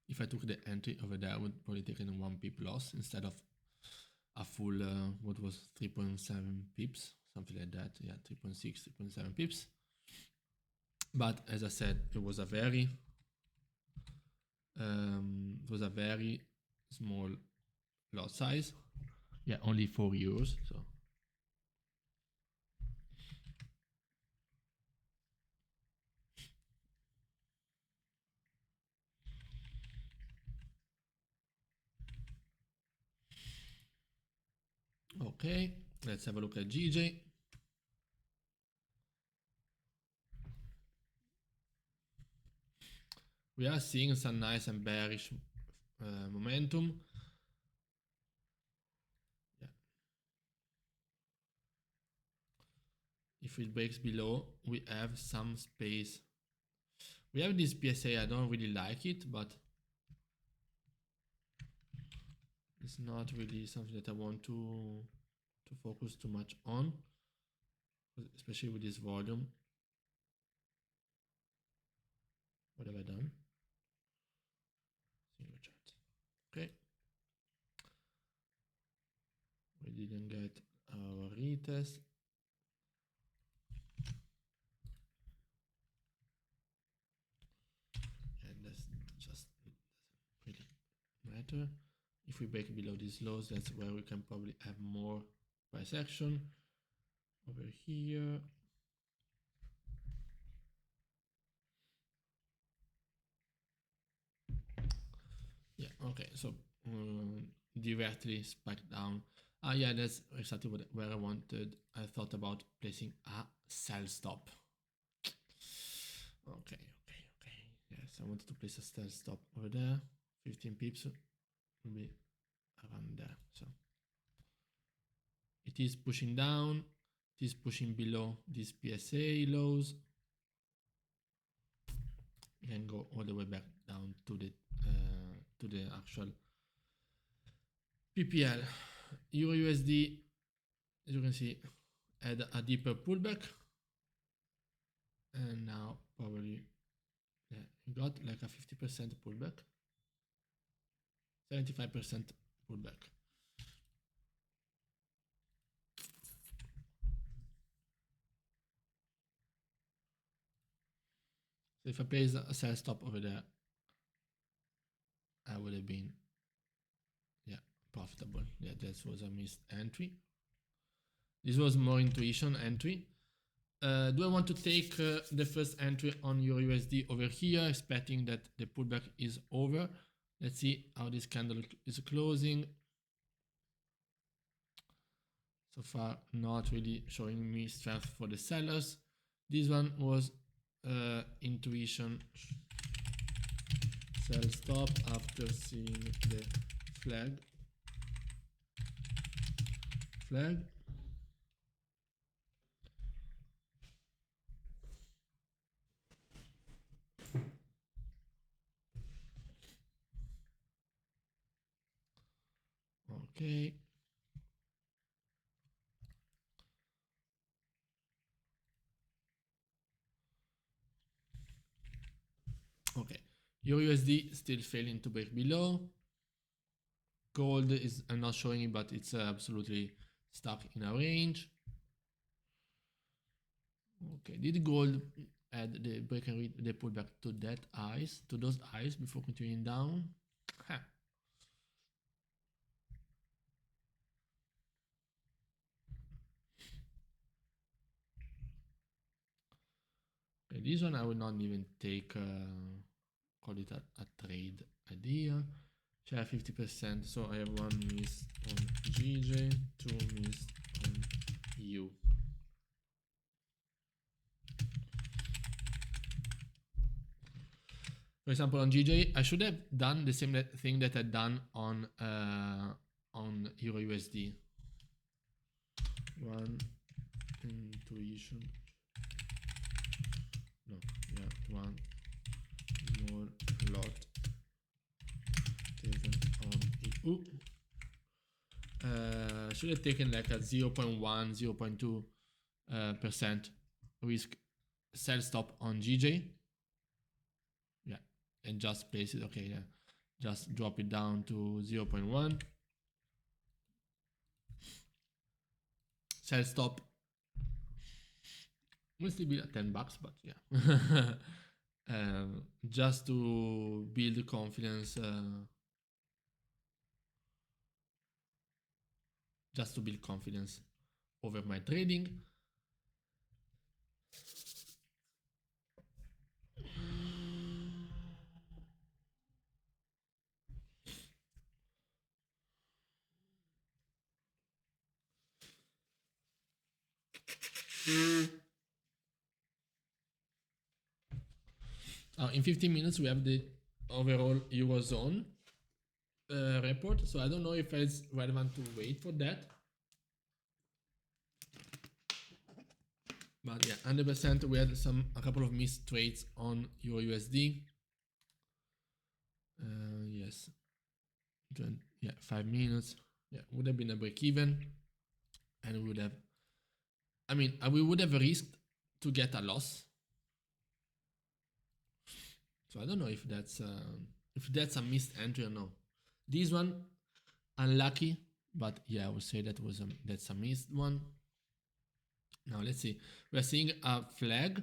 If I took the entry over there, I would probably take in 1 pip loss instead of a full, what was 3.7 pips, something like that. Yeah, 3.6, 3.7 pips. But as I said, it was a very small lot size. Yeah, only 4 euros. So okay, let's have a look at GJ. We are seeing some nice and bearish momentum. Yeah. If it breaks below, we have some space. We have this PSA, I don't really like it, but it's not really something that I want to focus too much on, especially with this volume. What have I done? Single chart. Okay. We didn't get our retest. And that's just doesn't really matter. If we break below these lows, that's where we can probably have more price action. Over here. Yeah, okay, so directly spike down. Yeah, that's exactly where I wanted. I thought about placing a sell stop. Okay. Yes, I wanted to place a sell stop over there. 15 pips will be around there. So it is pushing down. It is pushing below these PSA lows. You can go all the way back down to the actual PPL. EurUsd, as you can see, had a deeper pullback, and now probably got like a 50% pullback, 75% pullback. So if I place a sell stop over there, I would have been profitable. Yeah, that was a missed entry. This was more intuition entry. Do I want to take the first entry on EurUsd over here, expecting that the pullback is over? Let's see how this candle is closing. So far, not really showing me strength for the sellers. This one was intuition sell stop after seeing the flag. Okay. Okay. EurUsd still failing to break below. Gold is, I'm not showing it, but it's absolutely stuck in a range. Okay, did gold add the break and read the pullback to those highs before continuing down? Huh. Okay, this one I will not even take, call it a trade idea. Share 50%, so I have one miss on GJ, two miss on U. For example, on GJ, I should have done the same thing that I'd done on EurUsd. One intuition. No, yeah, one more lot taken on EU. Should have taken like a 0.1, 0.2% risk sell stop on GJ. Yeah, and just place it. Okay, yeah, just drop it down to 0.1. Sell stop. Will still be at $10, but yeah. Just to build confidence. Just to build confidence over my trading. In 15 minutes, we have the overall Eurozone report. So I don't know if it's relevant to wait for that. But yeah, 100% we had a couple of missed trades on EurUsd. Yes. Yeah, 5 minutes. Yeah, would have been a break even. And we would have, I mean, we would have risked to get a loss. So I don't know if that's a missed entry or no. This one, unlucky, but yeah, I would say that's a missed one. Now let's see. We're seeing a flag.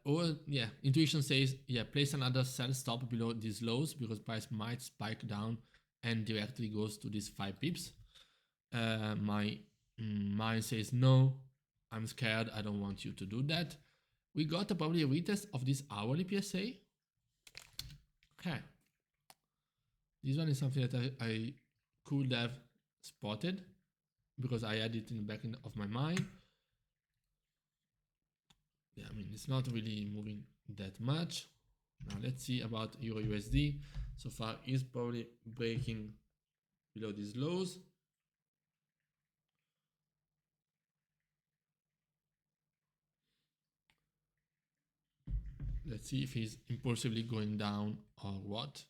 Or yeah, intuition says place another sell stop below these lows because price might spike down and directly goes to these 5 pips. My mind says no. I'm scared. I don't want you to do that. We got probably a retest of this hourly PSA. Okay. This one is something that I could have spotted because I had it in the back of my mind. Yeah, I mean, it's not really moving that much. Now let's see about EurUsd. So far, it's probably breaking below these lows. Let's see if he's impulsively going down or what.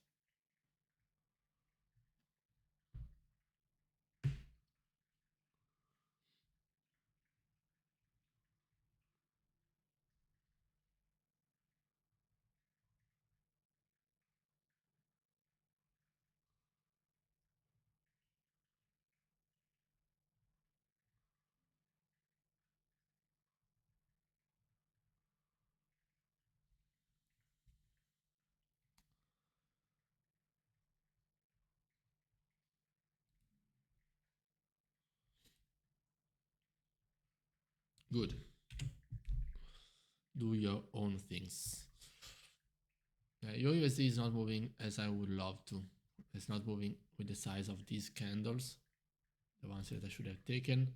Good. Do your own things. EurUsd is not moving as I would love to. It's not moving with the size of these candles, the ones that I should have taken.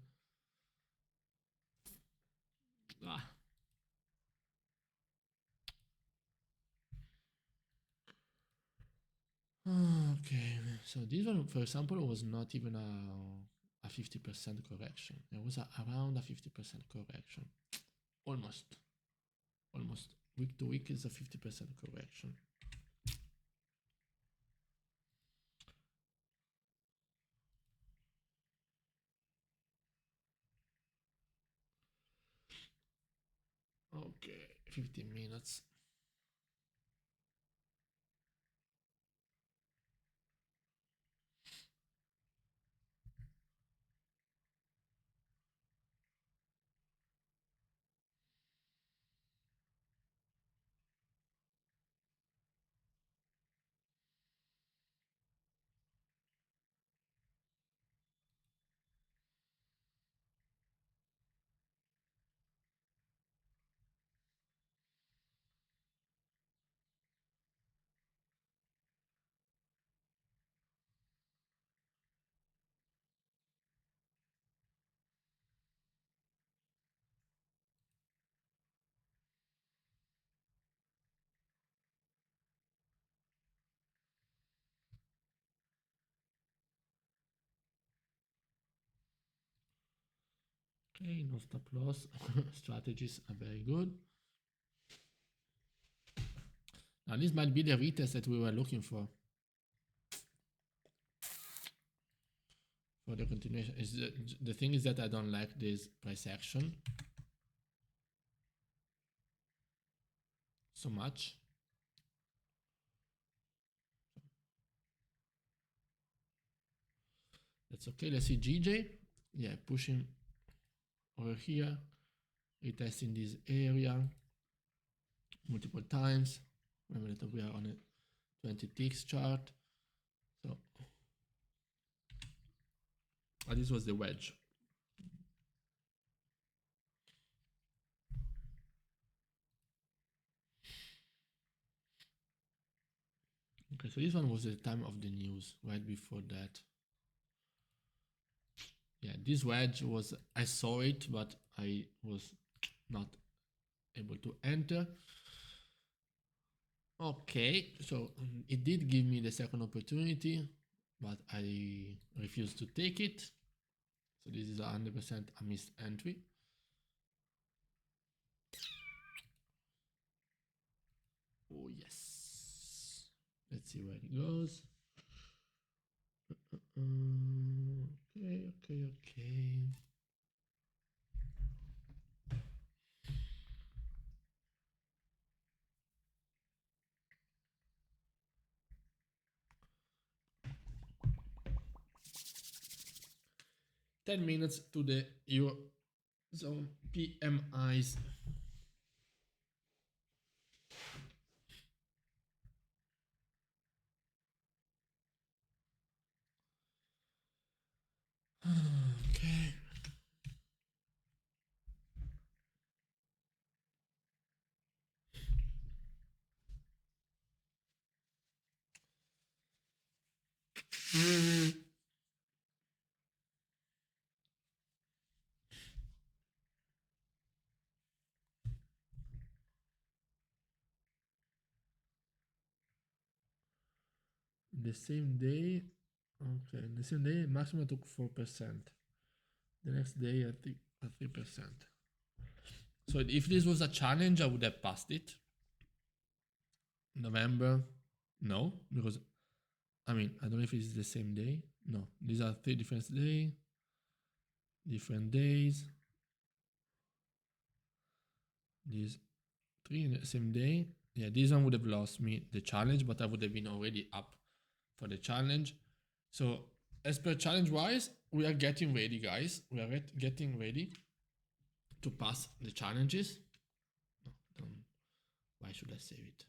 Okay, so this one, for example, was not even a 50% correction. It was around a 50% correction. Almost. Week to week is a 50% correction. Okay, 15 minutes. Okay, no stop loss. Strategies are very good. Now this might be the retest that we were looking for. For the continuation. The thing is that I don't like this price action so much. That's okay. Let's see GJ. Yeah, pushing over here, retesting this area multiple times. Remember that we are on a 20 ticks chart. So this was the wedge. Okay, so this one was the time of the news. Right before that, yeah, this wedge was, I saw it, but I was not able to enter. Okay, so it did give me the second opportunity, but I refused to take it. So this is 100% a missed entry. Oh yes. Let's see where it goes. Okay. 10 minutes to the Eurozone PMIs. Okay. The same day, okay, the same day maximum took 4%. The next day I think 3%. So if this was a challenge, I would have passed it. November, no, because I mean, I don't know if it's the same day. No, these are 3 different days. Different days. These 3 in the same day. Yeah, this one would have lost me the challenge, but I would have been already up for the challenge. So as per challenge wise, we are getting ready, guys. We are getting ready to pass the challenges. No, why should I save it?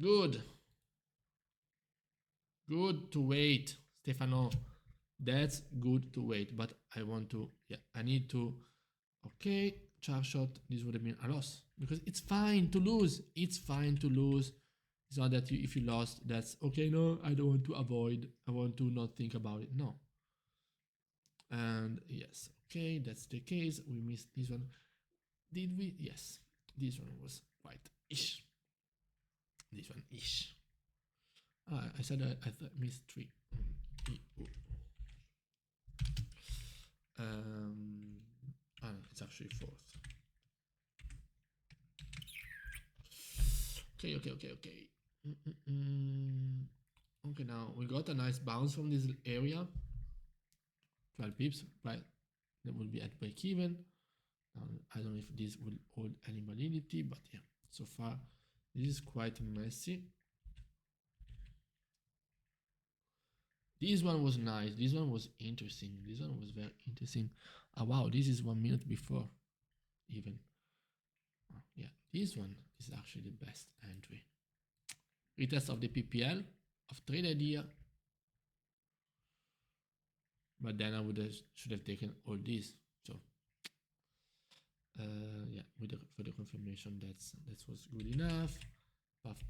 Good. Good to wait, Stefano. That's good to wait, but I want to, yeah, I need to, okay, chart shot, this would have been a loss because it's fine to lose. It's fine to lose. It's not that if you lost, that's okay. No, I don't want to avoid. I want to not think about it. No. And yes, okay, that's the case. We missed this one. Did we? Yes, this one was quite ish. This one ish. I said I missed 3. It's actually 4th. Okay. Okay, now we got a nice bounce from this area. 12 pips, right? That will be at break even. I don't know if this will hold any validity, but yeah, so far this is quite messy. This one was nice. This one was interesting. This one was very interesting. Oh, wow, this is 1 minute before even. Oh, yeah, this one is actually the best entry. Retest of the PPL of trade idea. But then I should have taken all this. So yeah, for the confirmation, that was good enough. Puff.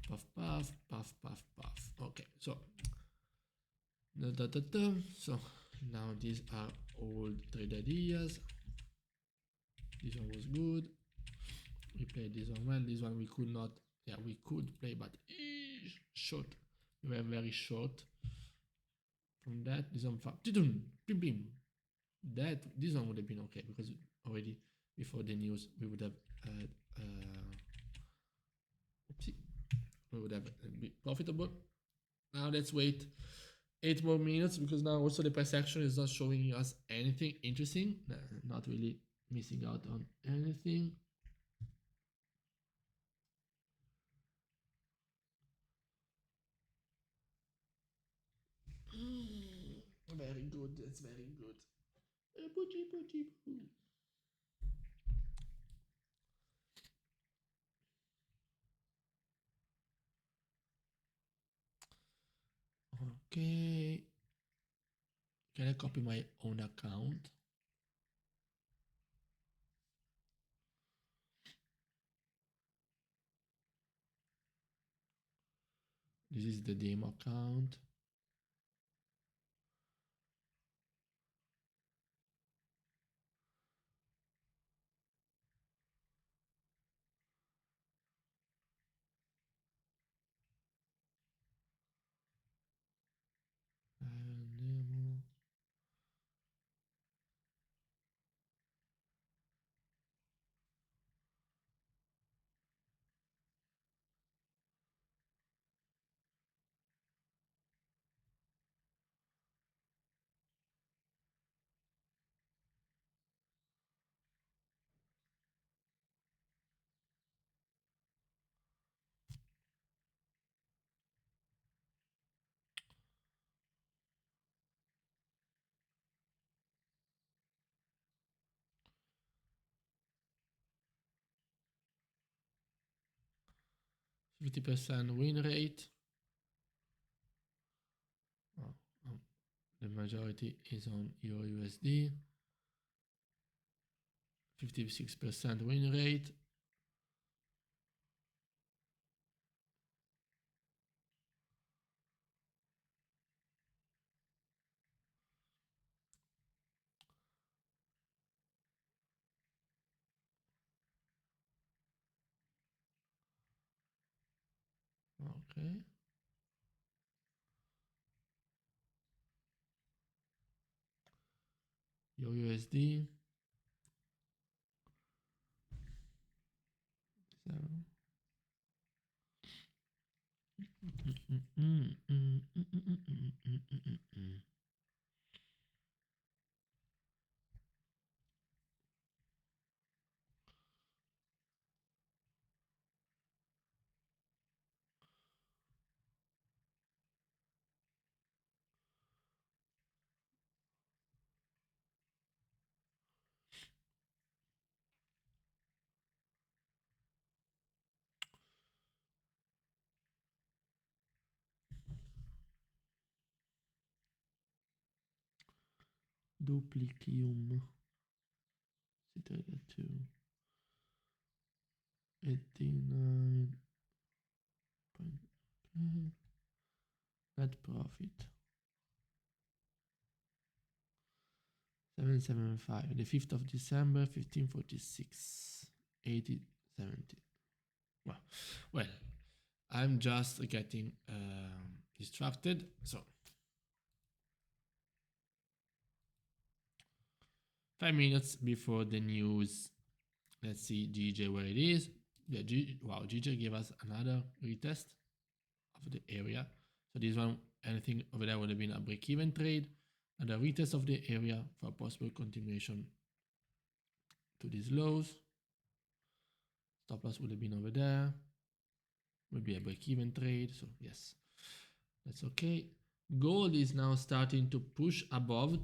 Okay, so so now these are all trade ideas. This one was good. We played this one well. This one we could not. Yeah, we could play, but short. We were very short from that. This one, bim. this one would have been okay, because already before the news we would have we would have been profitable. Now let's wait 8 more minutes, because now also the price action is not showing us anything interesting. Not really missing out on anything. Very good, that's very good. Okay. Can I copy my own account? This is the demo account. Demo. %, win rate. The majority is on EurUsd. 56% win rate. Okay. EurUsd. 7. Duplicium. Trader 2. 89. Net profit. 775. The 5th of December, 1546. 8070. Well, I'm just getting distracted. So 5 minutes before the news. Let's see GJ where it is. Yeah, wow, GJ gave us another retest of the area. So this one, anything over there would have been a break-even trade, and a retest of the area for a possible continuation to these lows. Stop loss would have been over there. Would be a break-even trade. So yes, that's okay. Gold is now starting to push above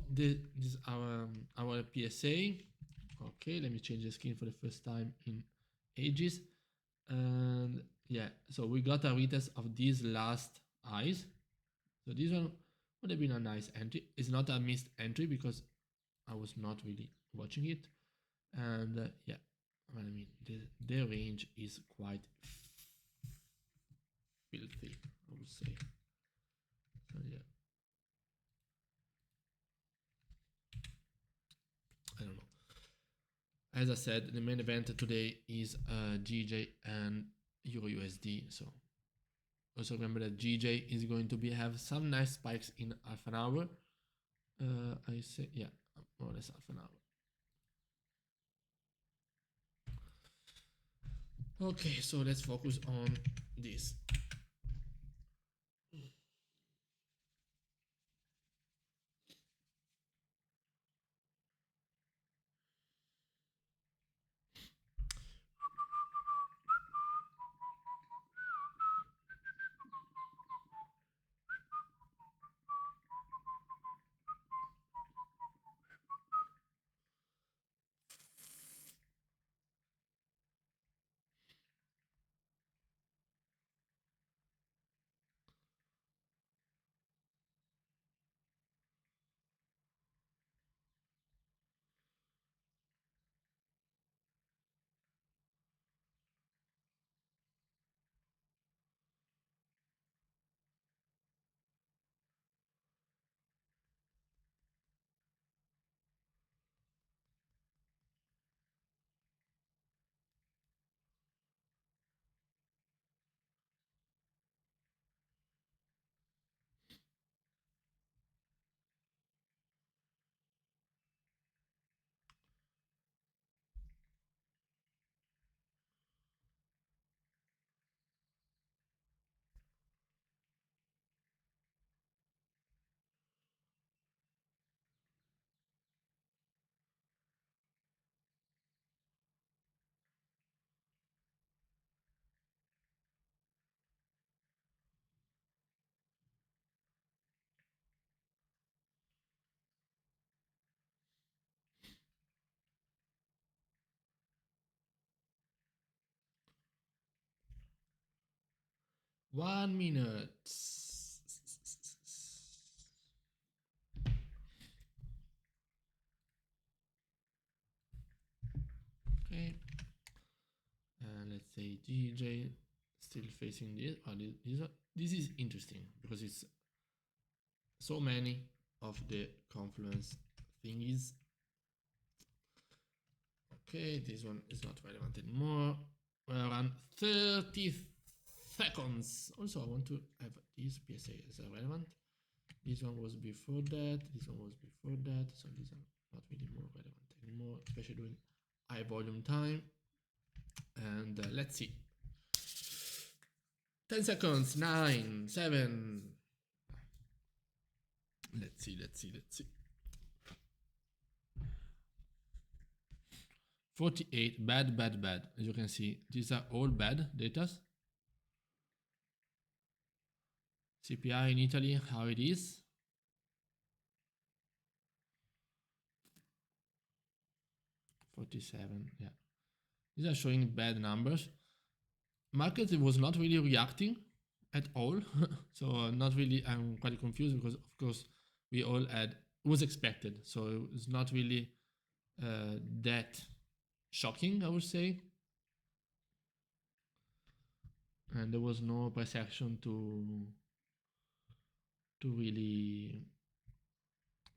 our PSA. Okay, let me change the screen for the first time in ages. And yeah, so we got a retest of these last highs. So this one would have been a nice entry. It's not a missed entry because I was not really watching it. And yeah, I mean, the range is quite filthy, I would say. So yeah, I don't know. As I said, the main event today is GJ and EurUsd. So also remember that GJ is going to have some nice spikes in half an hour. I say, yeah, more or less half an hour. Okay, so let's focus on this. One minute. Okay. And let's say GJ still facing this. This is interesting because it's so many of the confluence thingies. Okay, this one is not relevant anymore. We're around 30 seconds. Also, I want to have this PSA as relevant. This one was before that. This one was before that. So these are not really more relevant anymore, especially during high volume time. And let's see. 10 seconds. 9, 7. Let's see. 48. Bad. As you can see, these are all bad data. CPI in Italy, how it is. $47, yeah. These are showing bad numbers. Market was not really reacting at all. So not really, I'm quite confused because of course we all had, it was expected. So it's not really that shocking, I would say. And there was no price action to really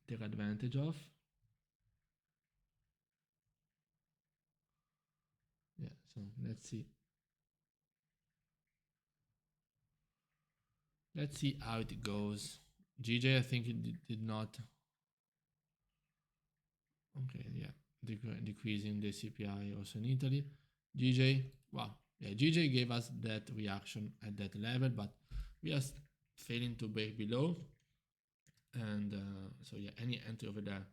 take advantage of. Yeah, so let's see. Let's see how it goes. GJ, I think it did not. Okay, yeah, decreasing the CPI also in Italy. GJ, wow, yeah, GJ gave us that reaction at that level, but we are failing to break below. And so yeah, any entry over there,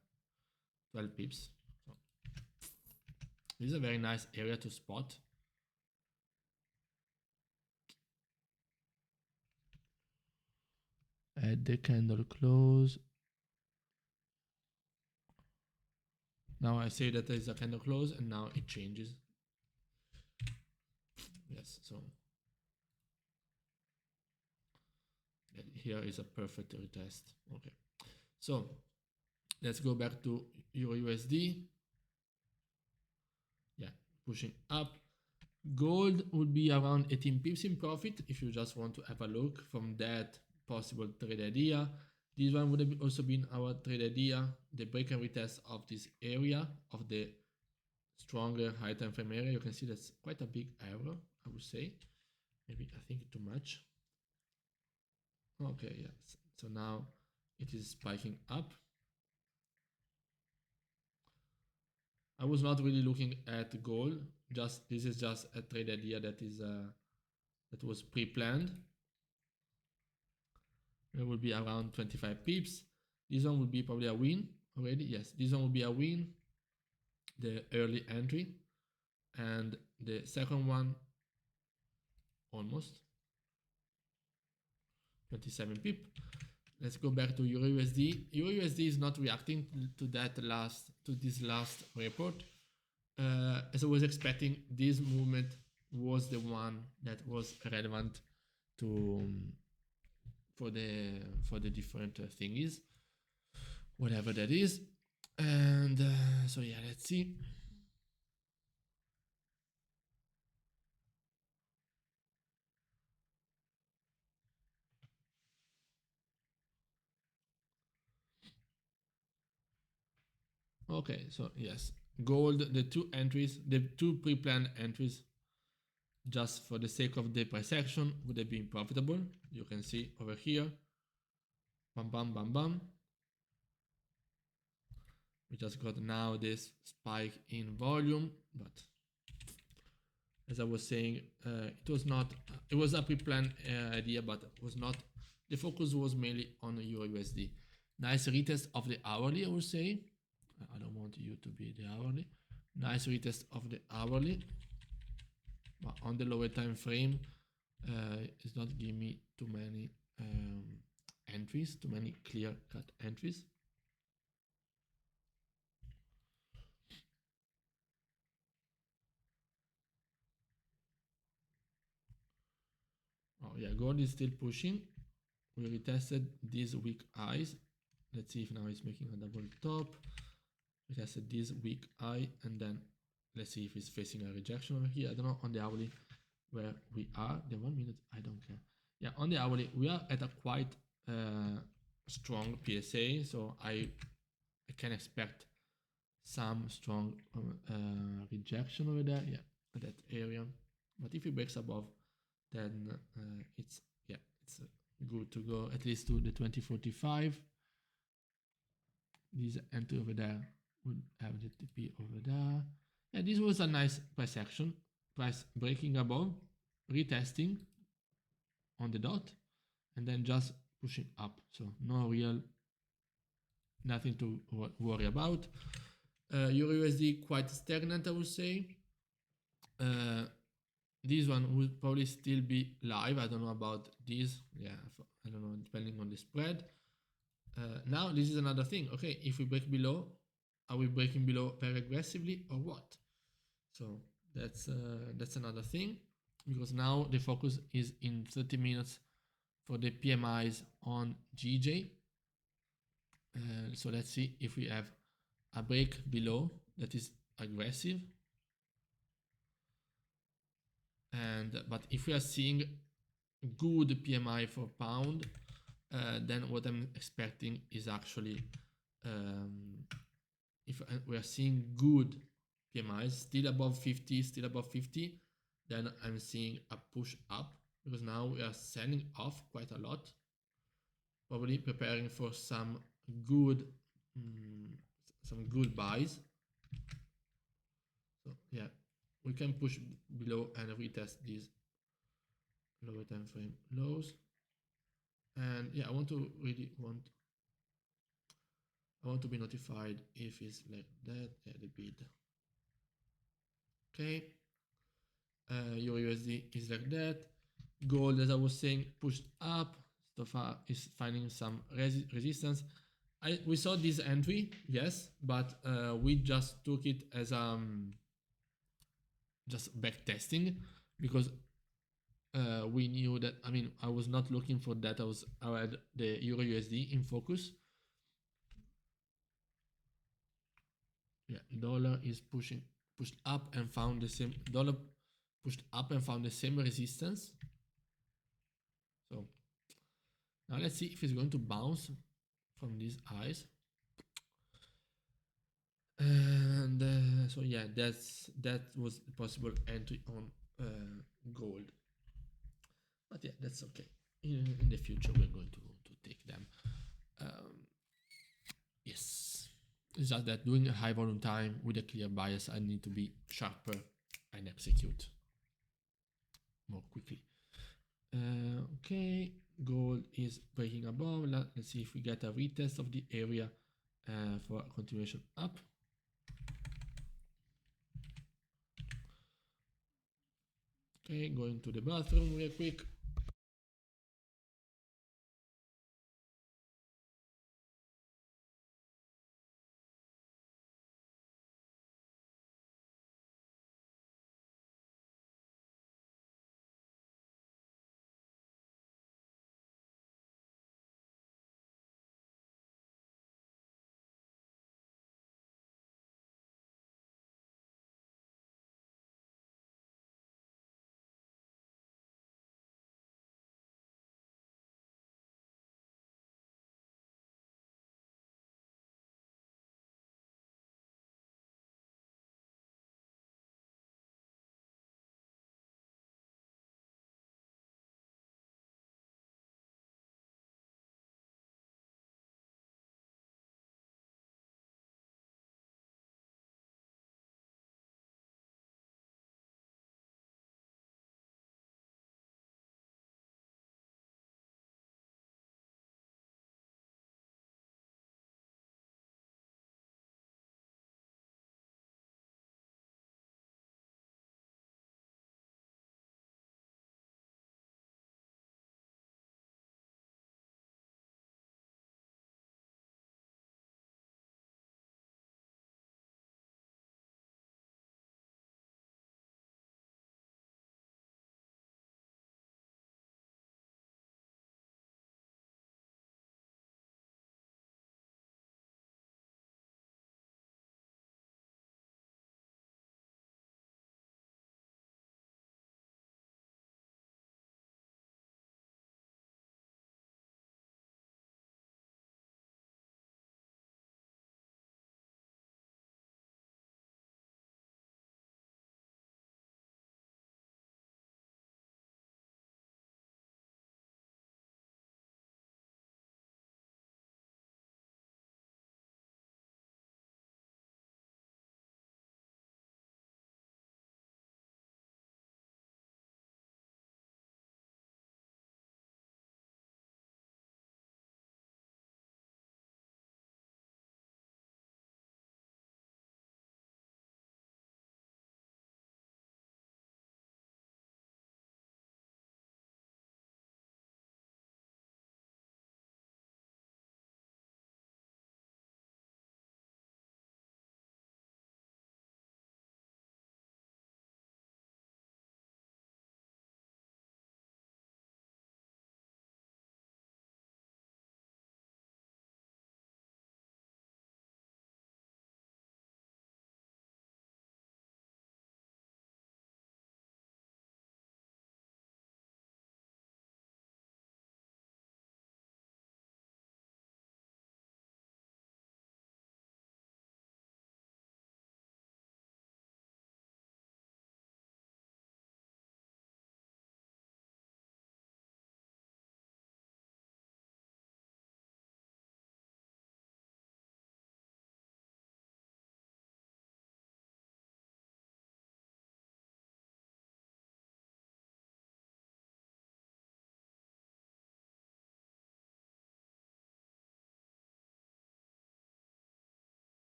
12 pips. So this is a very nice area to spot. At the candle close. Now I say that there is a candle close and now it changes. Yes, so here is a perfect retest. Okay, so let's go back to EurUsd. Yeah, pushing up. Gold would be around 18 pips in profit if you just want to have a look from that possible trade idea. This one would have also been our trade idea, the break and retest of this area of the stronger high time frame area. You can see that's quite a big error, I would say. Maybe I think too much. Okay, yes. So now it is spiking up. I was not really looking at gold. Just this is just a trade idea that is that was pre-planned. It will be around 25 pips. This one will be probably a win already. Yes, this one will be a win, the early entry, and the second one almost 27 pip. Let's go back to EurUsd. EurUsd is not reacting to this last report. As I was expecting, this movement was the one that was relevant to for the different thingies, whatever that is. And so yeah, let's see. Okay, so yes, gold, the two pre-planned entries, just for the sake of the price action, would have been profitable. You can see over here, bam, bam, bam, bam. We just got now this spike in volume, but as I was saying, it was a pre-planned idea, but it was not, the focus was mainly on EurUsd. Nice retest of the hourly, I would say. I don't want you to be the hourly. Nice retest of the hourly, but on the lower time frame, it's not giving me too many entries, too many clear-cut entries. Oh yeah, gold is still pushing. We retested these weak highs. Let's see if now it's making a double top. We tested this weak high, and then let's see if it's facing a rejection over here. I don't know on the hourly where we are. The 1 minute, I don't care. Yeah, on the hourly, we are at a quite strong PSA, so I can expect some strong rejection over there. Yeah, that area. But if it breaks above, then it's good to go at least to the 2045. This entry over there would have the TP over there. Yeah, this was a nice price action, price breaking above, retesting on the dot, and then just pushing up. So nothing to worry about. EurUsd quite stagnant, I would say. This one will probably still be live. I don't know about this. Yeah, I don't know, depending on the spread. Now this is another thing. Okay, if we break below, are we breaking below very aggressively or what? So that's another thing, because now the focus is in 30 minutes for the PMIs on GJ. So let's see if we have a break below that is aggressive. But if we are seeing good PMI for pound, then what I'm expecting is actually, if we are seeing good PMIs still above 50, then I'm seeing a push up, because now we are selling off quite a lot, probably preparing for some good buys. So yeah, we can push below and retest these lower time frame lows. And yeah, I want to be notified if it's like that. Yeah, the bid. Okay. EurUsd is like that. Gold, as I was saying, pushed up. So far is finding some resistance. We saw this entry, yes, but we just took it as just back testing, because we knew that, I mean, I was not looking for that. I had the EurUsd in focus. Yeah, dollar is pushed up and found the same, dollar pushed up and found the same resistance. So now let's see if it's going to bounce from these highs. And so yeah, that was a possible entry on gold. But yeah, that's okay. In the future, we're going to take them. Yes. It's just that during a high volume time with a clear bias, I need to be sharper and execute more quickly. Okay, gold is breaking above. Let's see if we get a retest of the area for a continuation up. Okay, going to the bathroom real quick.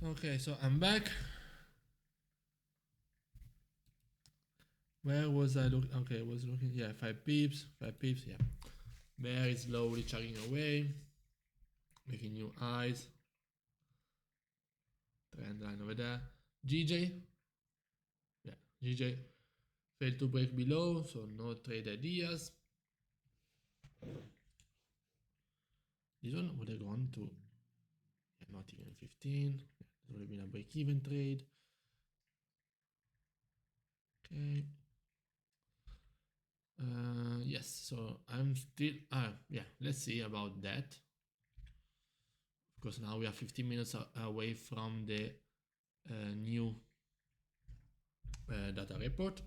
Okay, so I'm back. Where was I looking? Okay, I was looking, yeah, 5 pips, yeah. Bear is slowly chugging away, making new highs. Trend line over there. GJ, yeah, GJ failed to break below, so no trade ideas. This one would have gone to, yeah, not even 15. Yeah, it would have been a break-even trade. Okay. Yes, so I'm still, yeah, let's see about that. Because now we are 15 minutes away from the new data report.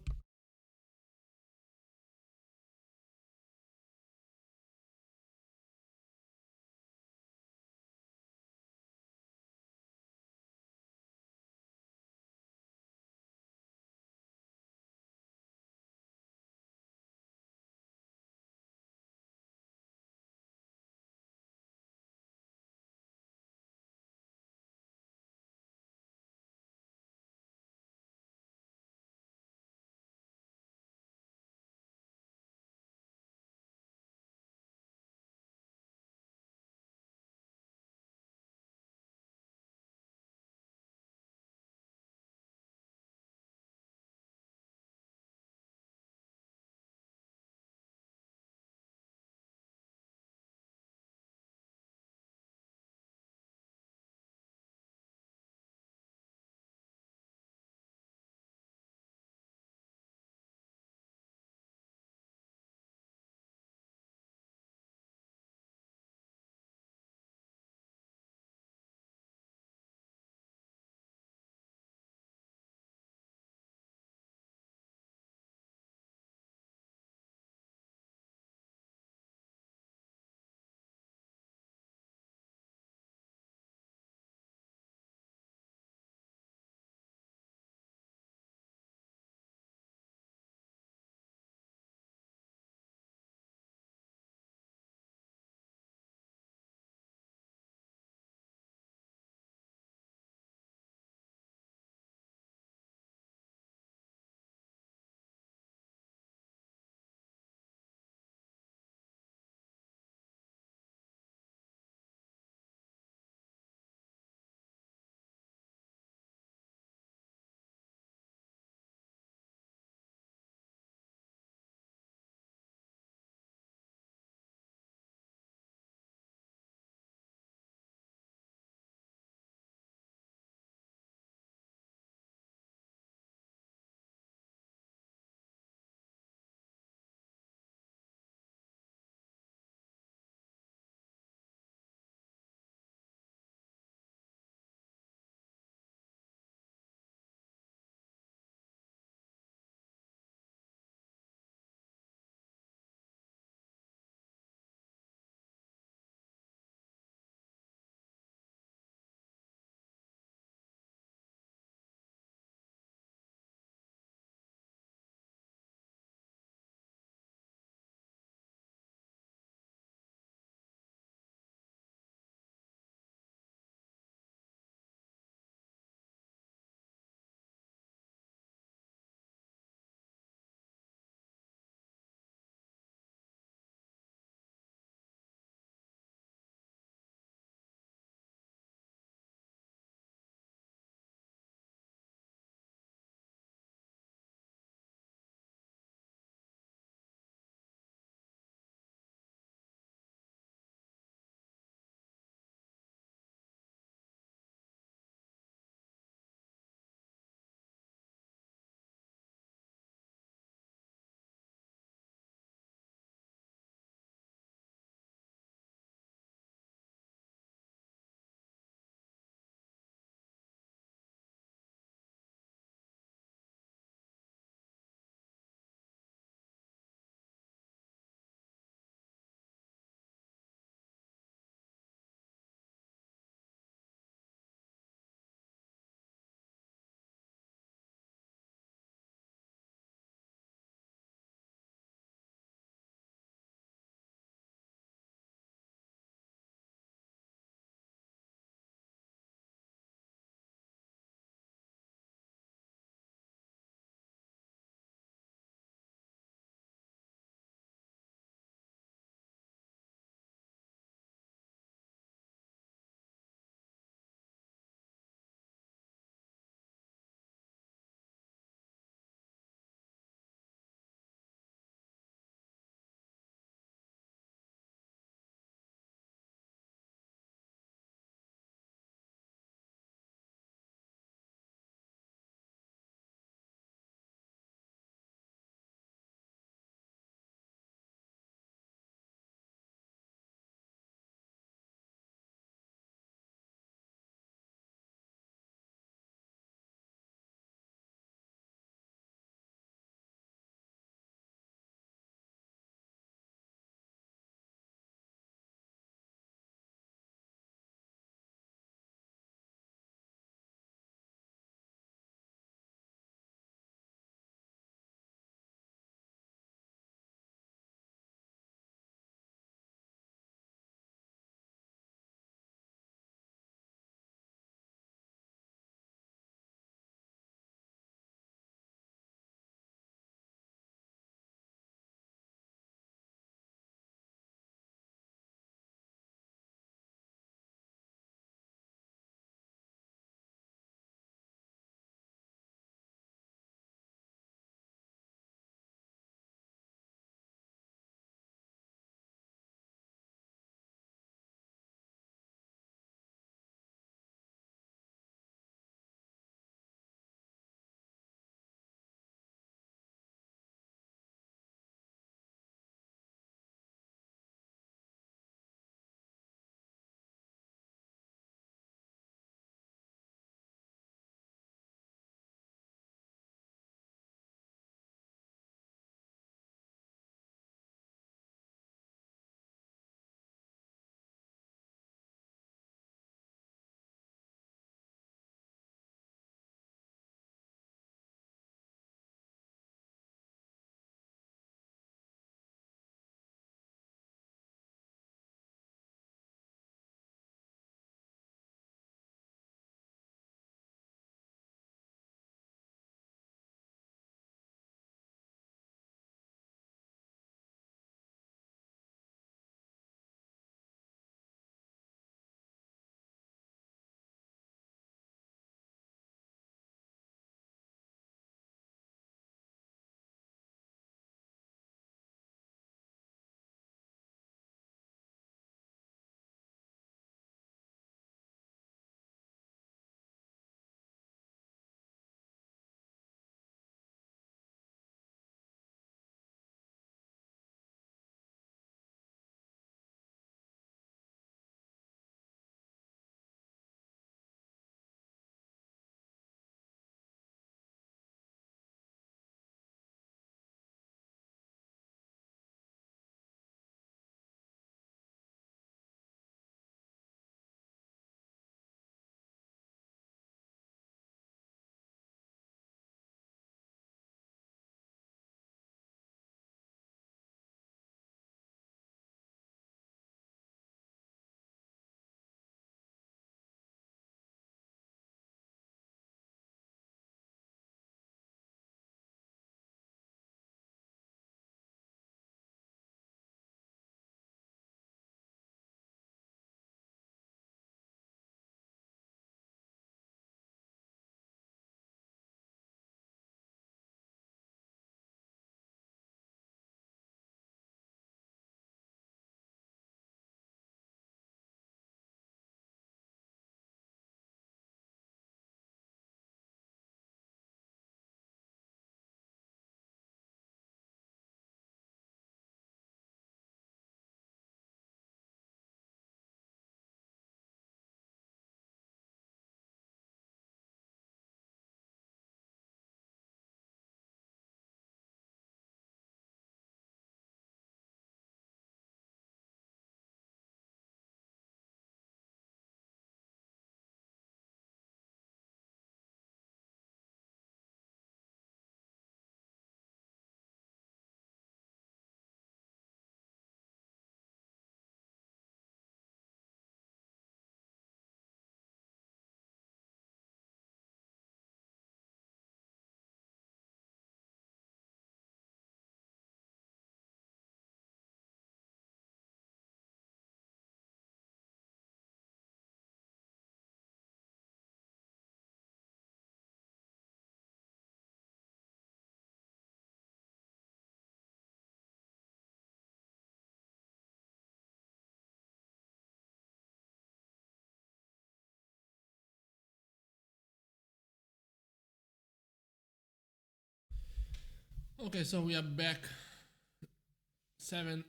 Okay, so we are back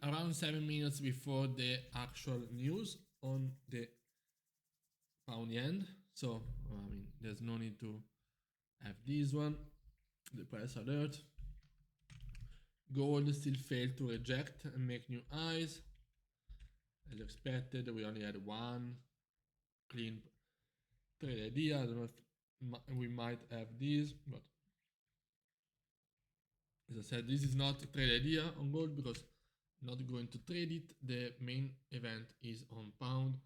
around 7 minutes before the actual news on the pound yen. So I mean, there's no need to have this one. The price alert. Gold still failed to reject and make new highs. As expected, we only had one clean trade idea. I don't know if we might have this, but as I said, this is not a trade idea on gold because I'm not going to trade it. The main event is on pound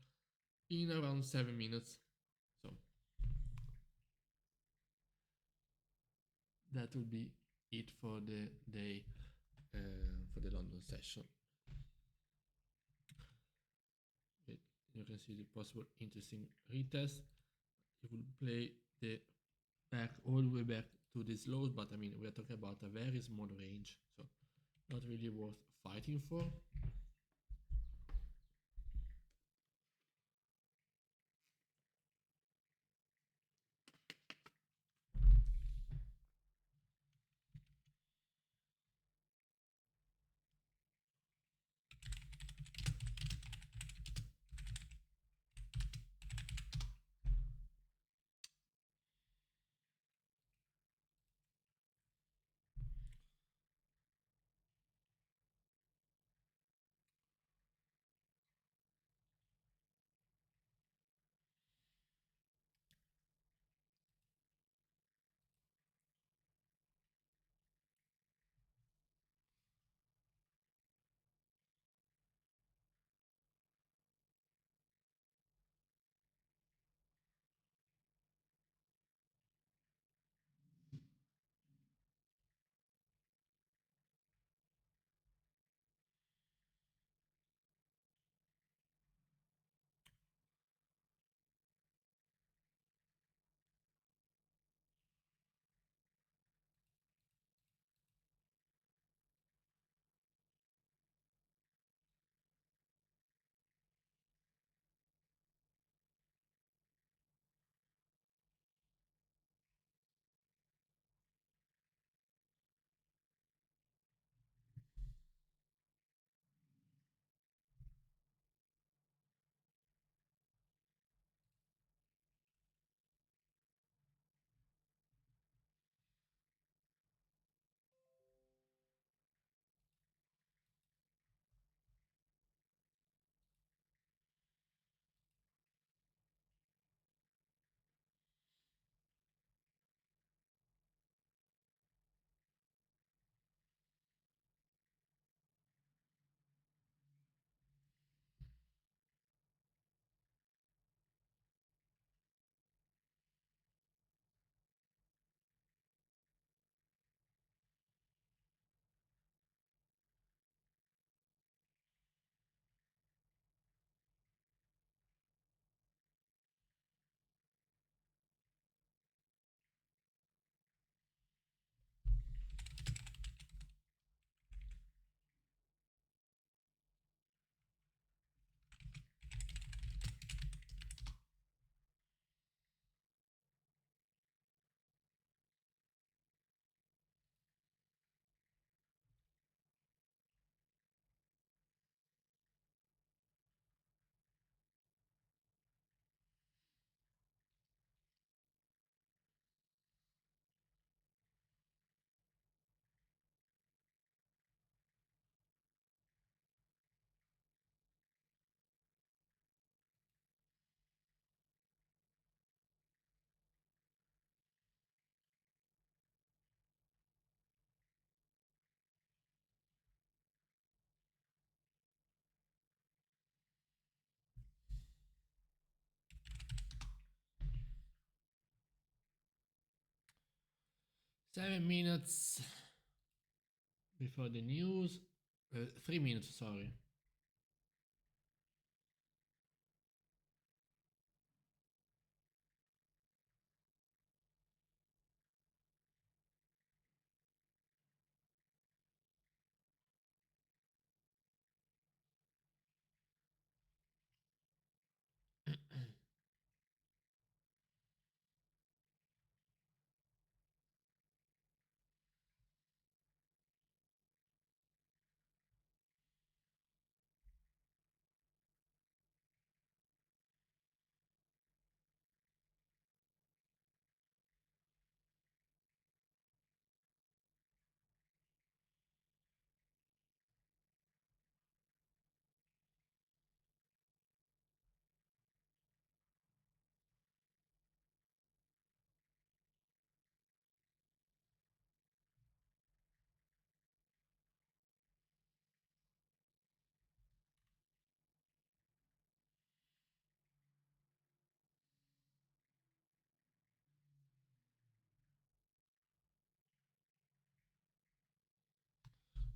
in around 7 minutes. So that will be it for the day, for the London session. You can see the possible interesting retest. It will play the back all the way back to this low, but I mean we are talking about a very small range, so not really worth fighting for. Seven minutes before the news. 3 minutes, sorry.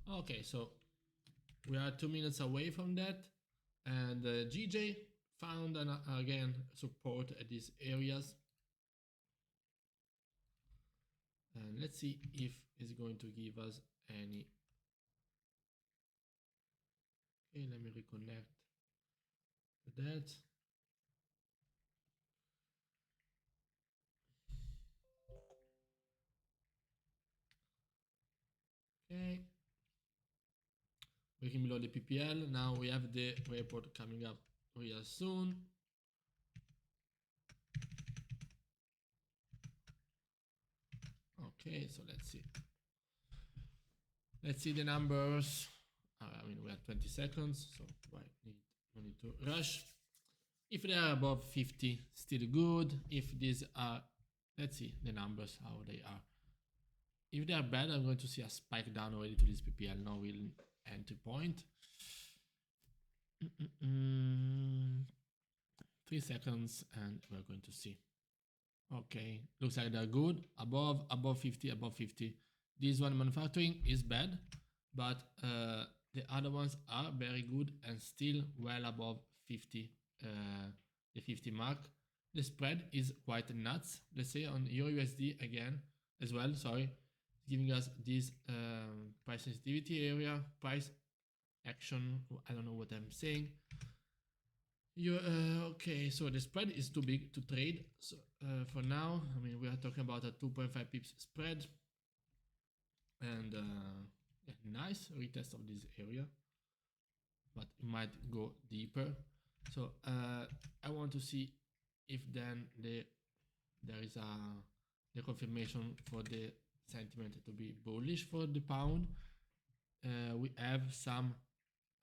Okay, so we are 2 minutes away from that, and GJ found again support at these areas, and let's see if it's going to give us any. Okay, let me reconnect to that. Okay, breaking below the PPL. Now we have the report coming up real soon. Okay, so let's see. Let's see the numbers. I mean, we have 20 seconds, so no need to rush. If they are above 50, still good. If these are, let's see the numbers, how they are. If they are bad, I'm going to see a spike down already to this PPL, no real entry point. 3 seconds, and we're going to see. Okay, looks like they're good. Above 50, above 50. This one manufacturing is bad, but the other ones are very good and still well above 50, the 50 mark. The spread is quite nuts. Let's say on EurUsd again as well, sorry, giving us this price sensitivity area, price action, I don't know what I'm saying. Okay, so the spread is too big to trade. So for now, I mean, we are talking about a 2.5 pips spread, and yeah, nice retest of this area, but it might go deeper. So I want to see if then there is the confirmation for the sentiment to be bullish for the pound. We have some,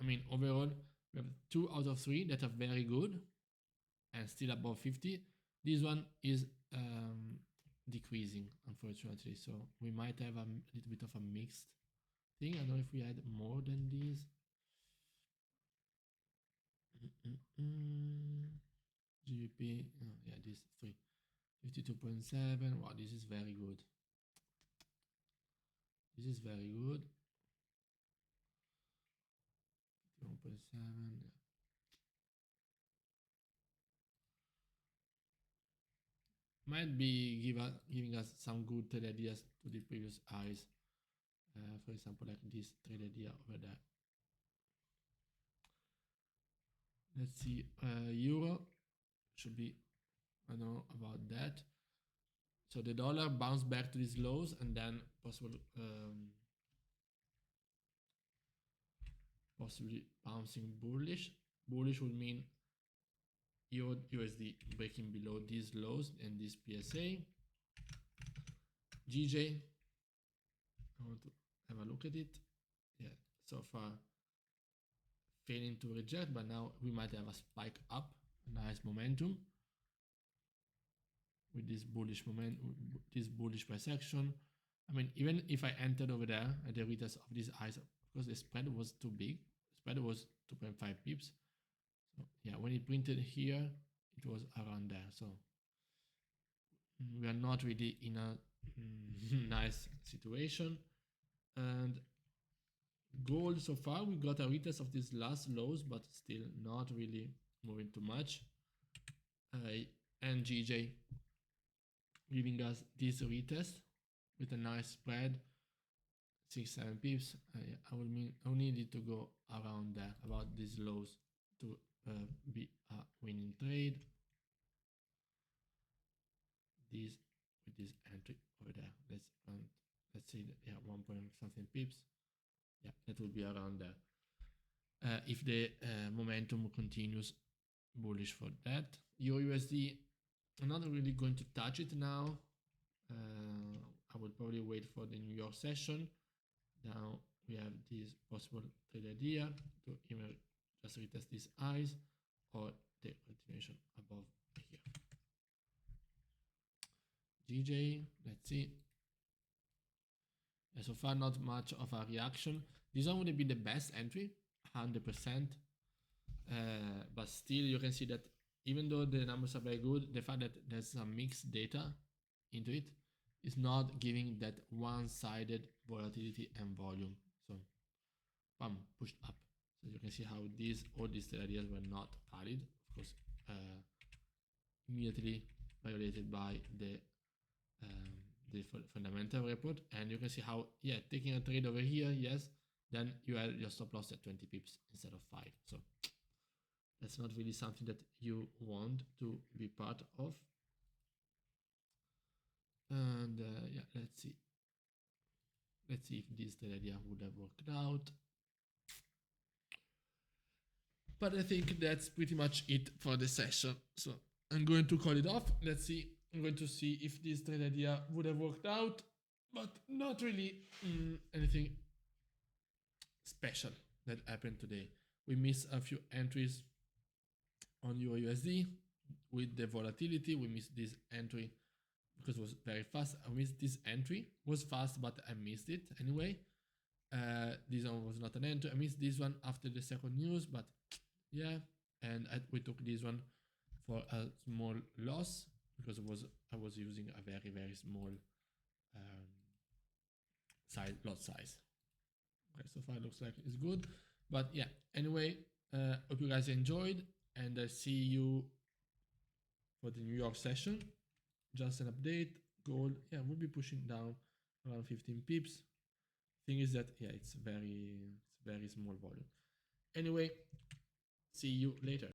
I mean, overall, we have 2 out of 3 that are very good and still above 50. This one is decreasing, unfortunately, so we might have a little bit of a mixed thing. I don't know if we had more than these. GBP, oh, yeah, this 3, 52.7. Wow, this is very good. This is very good. 51.7. Yeah. Might be giving us some good trade ideas to the previous highs. For example, like this trade idea over there. Let's see, euro should be, I don't know about that. So the dollar bounced back to these lows and then possibly bouncing bullish. Bullish would mean EURUSD breaking below these lows and this PSA. GJ, I want to have a look at it. Yeah, so far failing to reject, but now we might have a spike up, a nice momentum with this bullish this bullish price action. I mean, even if I entered over there at the retest of these highs, because the spread was too big, the spread was 2.5 pips. So yeah, when it printed here, it was around there. So we are not really in a nice situation. And gold, so far we got a retest of these last lows, but still not really moving too much. And GJ giving us this retest with a nice spread, 6-7 pips. I will need it to go around there, about these lows, to be a winning trade. This with this entry over there. Let's say that, yeah, 1 point something pips. Yeah, that will be around there. If the momentum continues bullish for that. EurUsd, I'm not really going to touch it now. I will probably wait for the New York session. Now we have this possible trade idea to either just retest these highs or the continuation above here. GJ, let's see. Yeah, so far not much of a reaction. This one would have been the best entry, 100%. But still you can see that even though the numbers are very good, the fact that there's some mixed data into it is not giving that one-sided volatility and volume. So bam, pushed up. So you can see how all these trade ideas were not valid, of course, immediately violated by the fundamental report. And you can see how, yeah, taking a trade over here, yes, then you had your stop loss at 20 pips instead of 5. So that's not really something that you want to be part of. And yeah, let's see if this trade idea would have worked out. But I think that's pretty much it for the session. So I'm going to call it off. Let's see. I'm going to see if this trade idea would have worked out, but not really anything special that happened today. We missed a few entries on EurUsd with the volatility. We missed this entry because it was very fast. I missed this entry. It was fast, but I missed it anyway. This one was not an entry. I missed this one after the second news, but yeah. And we took this one for a small loss because I was using a very small lot size. Okay, so far it looks like it's good, but yeah. Anyway, hope you guys enjoyed, and I see you for the New York session. Just an update. Gold, yeah, we'll be pushing down around 15 pips. Thing is that, yeah, it's very small volume. Anyway, see you later.